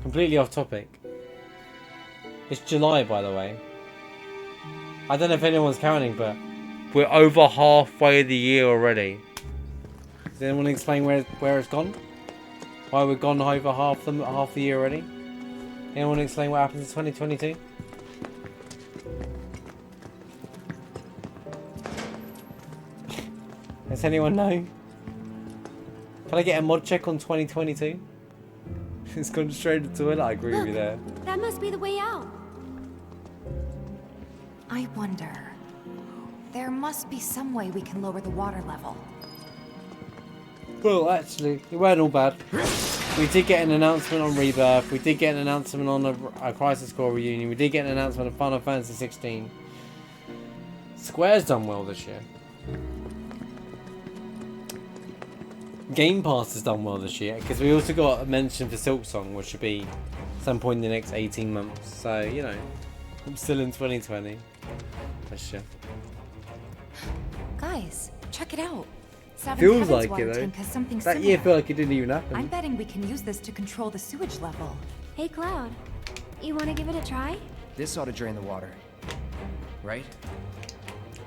completely off topic. It's July, by the way. I don't know if anyone's counting, but we're over halfway of the year already. Does anyone explain where it's gone? Why we've gone over half the year already? Anyone explain what happens in 2022? Does anyone know? Can I get a mod check on 2022? It's gone straight to the toilet. I agree with you there. That must be the way out. I wonder. There must be some way we can lower the water level. Well, actually, it weren't all bad. We did get an announcement on Rebirth. We did get an announcement on a Crisis Core reunion. We did get an announcement of Final Fantasy 16. Square's done well this year. Game Pass has done well this year because we also got a mention for Silksong, which should be some point in the next 18 months. So, you know, I'm still in 2020. That's sure. Guys, check it out. Seventh Feels Heaven's like water it though. tank has something That similar. year felt like it didn't even happen. I'm betting we can use this to control the sewage level. Hey, Cloud. You want to give it a try? This ought to drain the water. Right?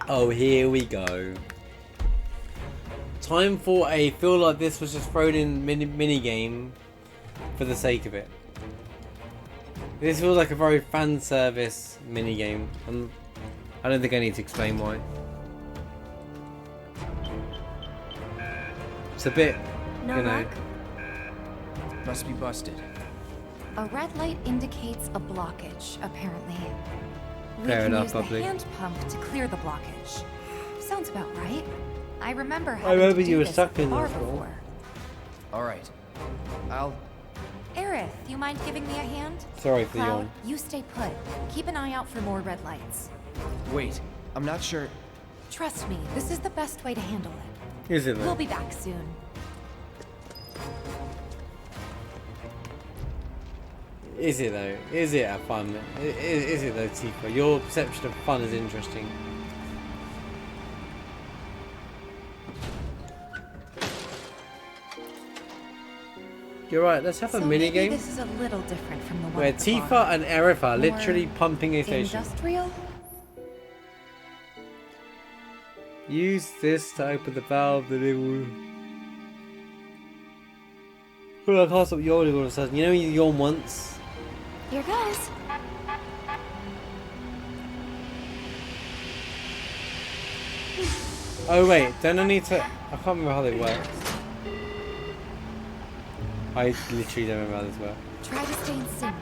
Oh, here we go. Time for a feel like this was just thrown in mini game for the sake of it. This feels like a very fan service mini game, and I don't think I need to explain why. It's a bit, No you know. luck? Must be busted. A red light indicates a blockage, apparently. We Fair can enough, use the lovely. hand pump to clear the blockage. Sounds about right. I remember I having remember to do you were this stuck at the in bar this before. before. All right. I'll... Aerith, you mind giving me a hand? Sorry for the Cloud, yawn. you stay put. Keep an eye out for more red lights. Wait. I'm not sure... Trust me, this is the best way to handle it. Is it We'll though? be back soon. Is it though? Is it a fun? Is it though, Tifa? Your perception of fun is interesting. You're right. Let's have a So mini maybe game this is a little different from the one where at the Tifa bar. and Aerith are More literally pumping a station. Industrial? Use this to open the valve that it will... Oh, I can't stop yawning all of a sudden. You know when you yawn once? Here goes. Oh wait, don't I need to... I can't remember how they work. I literally don't remember how this works. Try to stay in sync.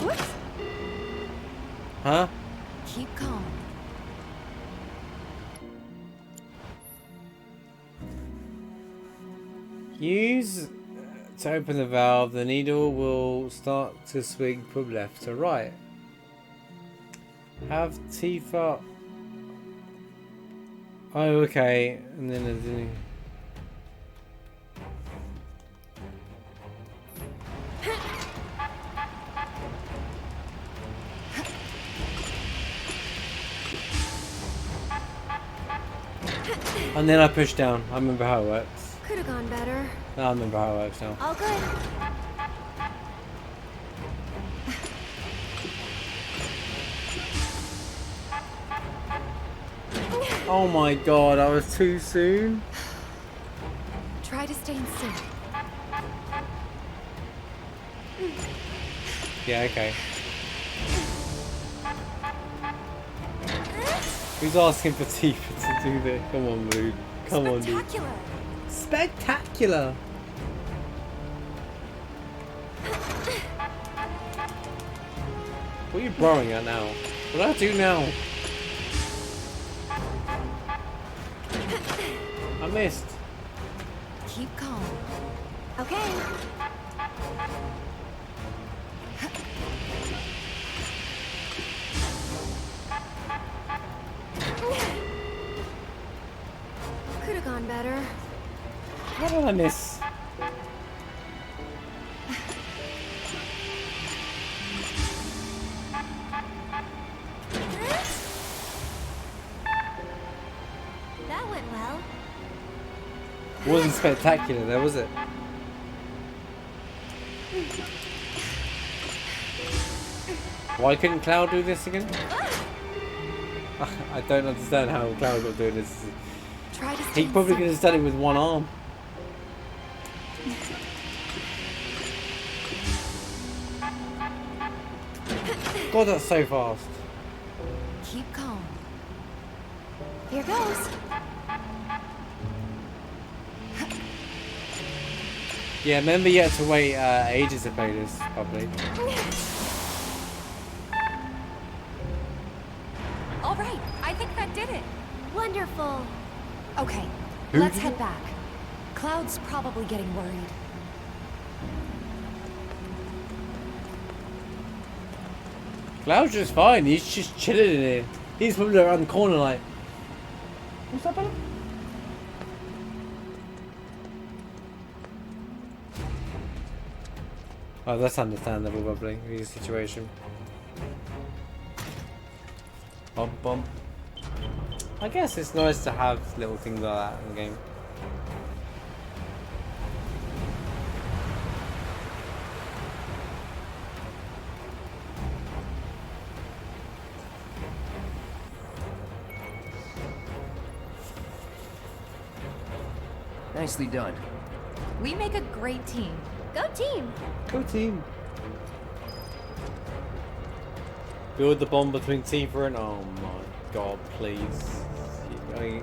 Whoops. Huh? Keep calm. Use to open the valve, the needle will start to swing from left to right. Have Tifa... Oh, okay. And then there's the... And then I push down. I remember how it works. Could have gone better. I remember how it works now. All good. Oh my god, I was too soon. Try to stay in sync. Yeah, okay. Who's asking for Tifa to do this? Come on, dude. Come on, dude. Spectacular. Spectacular! What are you borrowing at now? What do I do now? I missed. Keep calm. Okay. Could have gone better. How did I miss? That went well. Wasn't spectacular though, was it? Why couldn't Cloud do this again? I don't understand how Cloud got doing this. try to stay He probably in could have done it with one arm. God, that's so fast. Keep calm. Here goes. Yeah, remember you had to wait ages to play this, probably. All right, I think that did it. Wonderful. Okay, let's head back. Cloud's probably getting worried. Cloud's just fine, he's just chilling in here. He's probably around the corner like... What's up, fella? Oh, that's understandable, probably, in his situation. Bump, bump. I guess it's nice to have little things like that in the game. Nicely done. We make a great team. Go team. Go team. Build the bond between Tifa and... Oh my god, please. I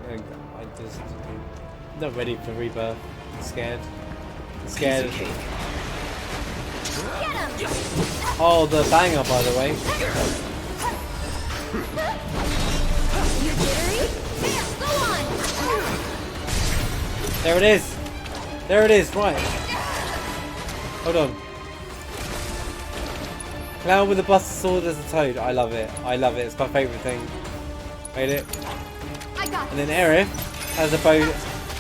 just... I'm not ready for Rebirth. I'm scared. I'm scared. Get him. Oh, the banger, by the way. You jittery? There, go on. There it is. There it is, right. Hold on. Cloud with a buster sword as a toad. I love it. I love it. It's my favourite thing. Made it. I got And then Aerith has a bow,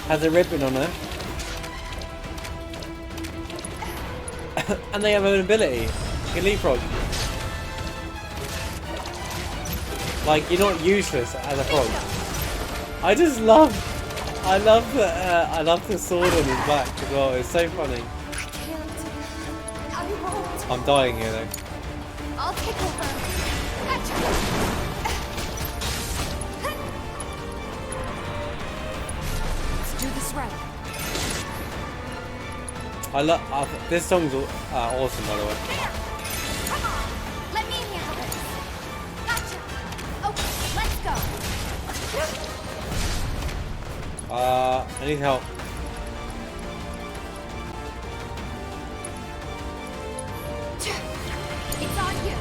has a ribbon on her. And they have an ability. You can leapfrog. Like, you're not useless as a frog. I just love... I love the sword on his back as well. It's so funny. I won't. I'm dying here though. I'll take over. Gotcha. Let's do this right. I love this song's awesome, by the way. There. Come on. Let me handle this. Gotcha. Okay, let's go. I need help. It's on you.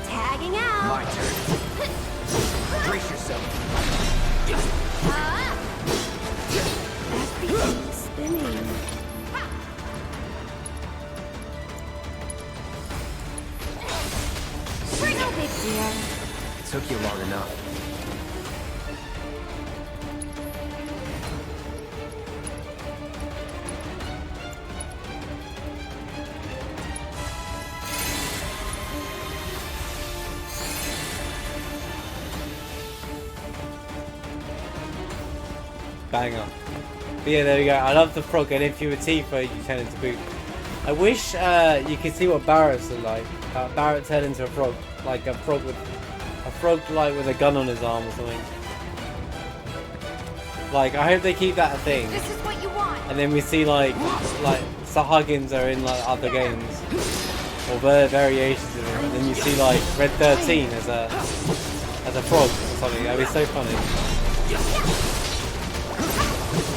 Tagging out. My turn. Brace yourself. Ah. Everything's spinning. No big deal. It took you long enough. Banger. But yeah, there we go. I love the frog, and if you were Tifa, you turn into Boot. I wish you could see what Barrett's look like. Barrett turned into a frog, like a frog like with a gun on his arm or something. Like, I hope they keep that a thing. This is what you want. And then we see like Sahuggins are in like other games or variations of it. And then you see like Red 13 as a frog or something. That'd be so funny.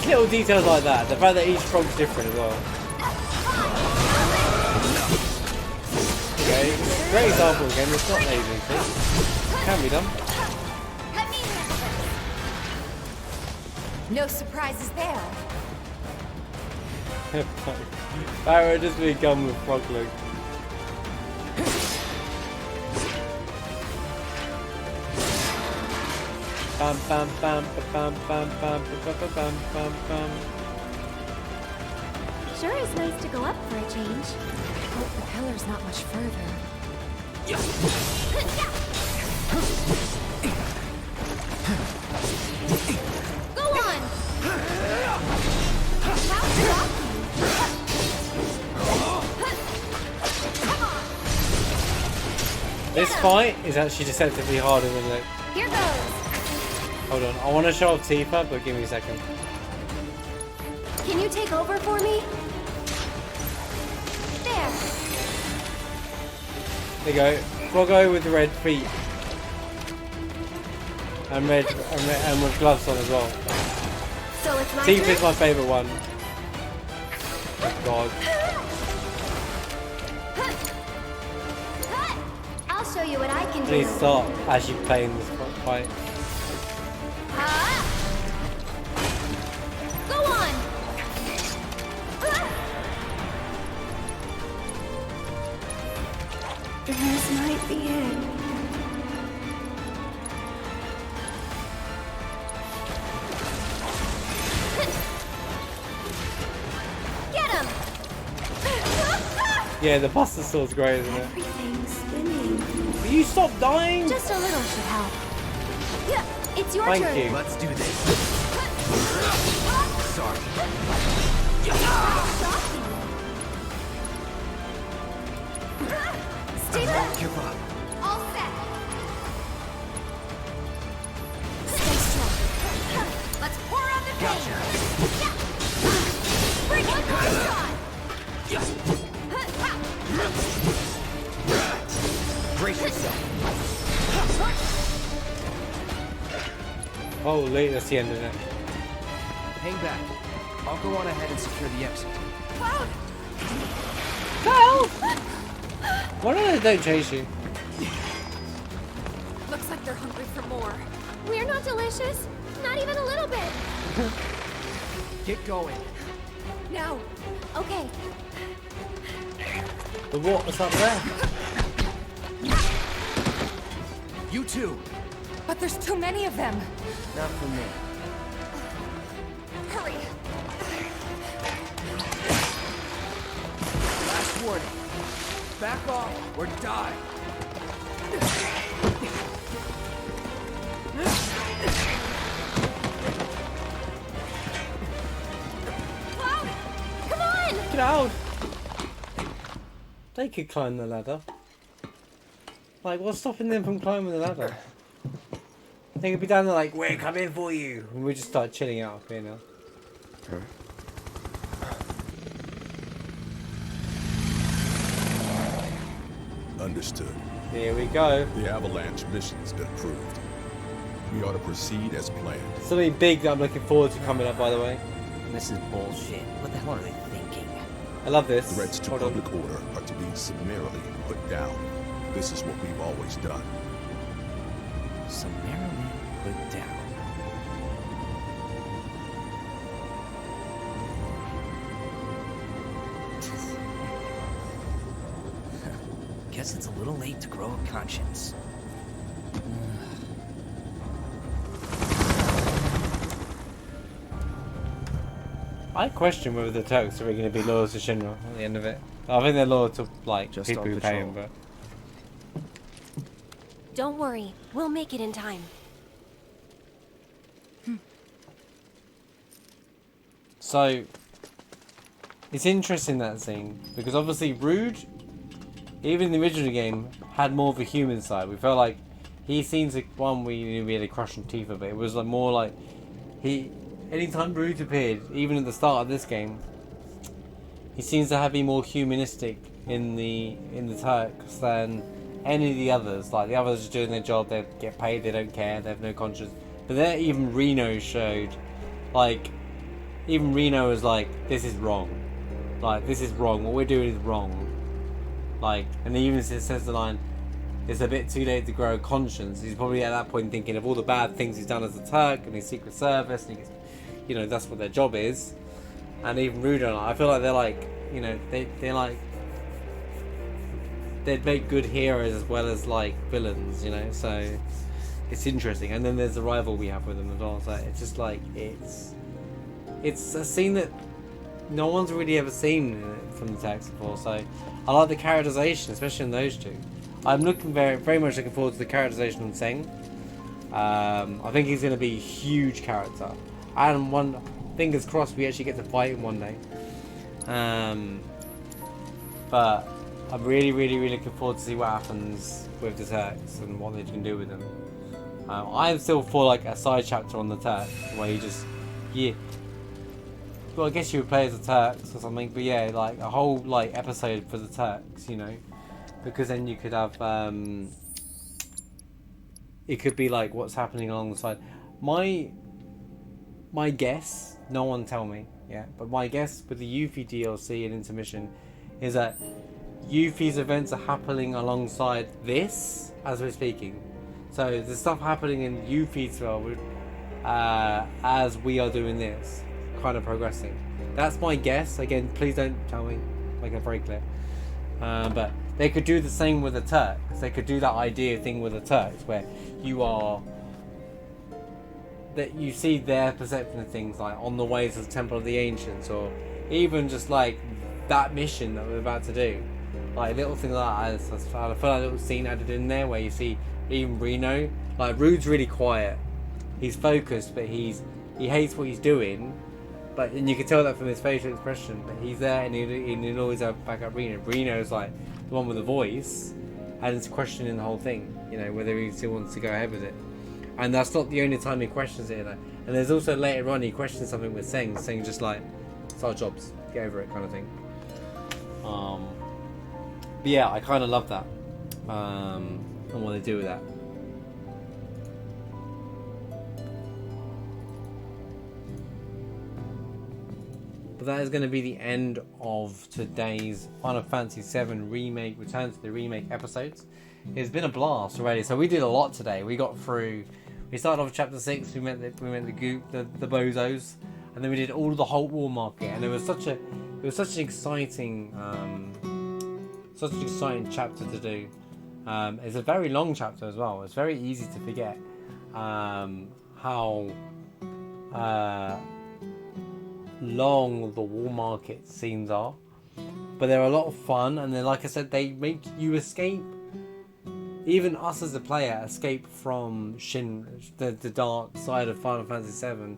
Little details like that. The fact that each frog's different as well. Okay, great example again. It's not lazy, see? Can be done. Let me handle this. No surprises there. Barrett just be gun with frog look. Bam bam bam bam bam bam bam bam bam bam. Sure is nice to go up for a change. Hope the pillar's not much further. Go on. How's walking? Come on. This fight is actually deceptively harder than it. Here goes. Hold on, I want to show off Tifa, but give me a second. Can you take over for me? There. There you go. Froggo with the red feet. And red, and with gloves on as well. So it's my Tifa's turn? my favourite one. Oh God. I'll show you what I can do. Please stop actually playing this fight. Go on. This might be it. Get him. Yeah, the Buster Sword's great, isn't it? Everything's spinning. Will you stop dying? Just a little should help. Yeah, it's your Thank turn. you. Let's do this. Sorry. Stay Don't back. give up. All set. Stay strong. Let's pour on the pain. Gotcha. Bring it on. Brace yourself. Holy, that's the end of it. Hang back. I'll go on ahead and secure the exit. Cloud. Why don't they chase you? Looks like they're hungry for more. We're not delicious. Not even a little bit. Get going. No. Okay. The water's up there. You too. But there's too many of them. Not for me. Hurry. Last warning. Back off or die. Cloud. Come on. Get out! They could climb the ladder. Like, what's stopping them from climbing the ladder? They could be down there like, we're coming for you! And we just start chilling out up here now. Understood. Here we go. The Avalanche mission's been approved. We ought to proceed as planned. Something big that I'm looking forward to coming up, by the way. This is bullshit. What the hell are they thinking? I love this. Threats to Hold on. public order are to be summarily put down. This is what we've always done. Summarily put down. Guess it's a little late to grow a conscience. I question whether the Turks are really going to be loyal to Shinra at the end of it. I think they're loyal to, like, Just people on who pay them, patrol. but... Don't worry. We'll make it in time. So, it's interesting that scene, because obviously Rude, even in the original game, had more of a human side. We felt like he seems like one we had a crush on Tifa, but it was like more like anytime Rude appeared, even at the start of this game, he seems to be more humanistic in the Turks than any of the others. Like the others are just doing their job, they get paid, they don't care, they have no conscience. But there, even Reno showed, like, even Reno was like, this is wrong. Like, this is wrong. What we're doing is wrong. Like, and he even says the line, it's a bit too late to grow a conscience. He's probably at that point thinking of all the bad things he's done as a Turk and his Secret Service, and he gets, you know, that's what their job is. And even Rudon, I feel like they're like, you know, they're like, they'd make good heroes as well as like villains, you know. So it's interesting. And then there's the rival we have with them as well. So it's just like it's a scene that no one's really ever seen from the Turks before. So I like the characterization, especially in those two. I'm looking very much looking forward to the characterization on Seng. I think he's going to be a huge character. And fingers crossed we actually get to fight him one day. But I'm really looking forward to see what happens with the Turks and what they can do with them. I'm still for like a side chapter on the Turks where you just, yeah. Well, I guess you would play as the Turks or something, but yeah, like a whole like episode for the Turks, you know, because then you could have it could be like what's happening alongside. My guess, no one tell me, yeah, but my guess with the Yuffie DLC and intermission is that Yuffie's events are happening alongside this as we're speaking. So there's stuff happening in Yuffie's world as we are doing this, kind of progressing. That's my guess. Again, please don't tell me, make it very clear. But they could do the same with the Turks. They could do that idea thing with the Turks where that you see their perception of things, like on the way to the Temple of the Ancients, or even just like that mission that we're about to do, like little things like that. I feel like a little scene added in there where you see even Reno, like Rude's really quiet, he's focused, but he hates what he's doing, and you can tell that from his facial expression, but he's there and he'll always have back up Reno. Reno's like the one with the voice and it's questioning the whole thing, you know, whether he still wants to go ahead with it. And that's not the only time he questions it, you know. And there's also later on he questions something with saying just like, it's our jobs, get over it kind of thing. But yeah, I kind of love that, and what they do with that. But that is going to be the end of today's Final Fantasy VII Remake, Return to the Remake episodes. It's been a blast already. So we did a lot today. We got through. We started off with Chapter 6. We met the goop, the bozos, and then we did all the Holt War Market. And it was such an exciting chapter to do. It's a very long chapter as well. It's very easy to forget how long the war market scenes are, but they're a lot of fun, and then, like I said, they make you escape. Even us as a player escape from the dark side of Final Fantasy VII,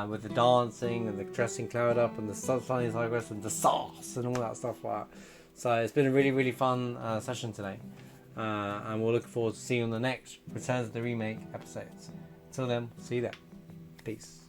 with the dancing and the dressing Cloud up and the sunny progress and the sauce and all that stuff like that. So it's been a really, really fun session today, and we'll look forward to seeing you on the next Return to the Remake episodes. Till then, see you there. Peace.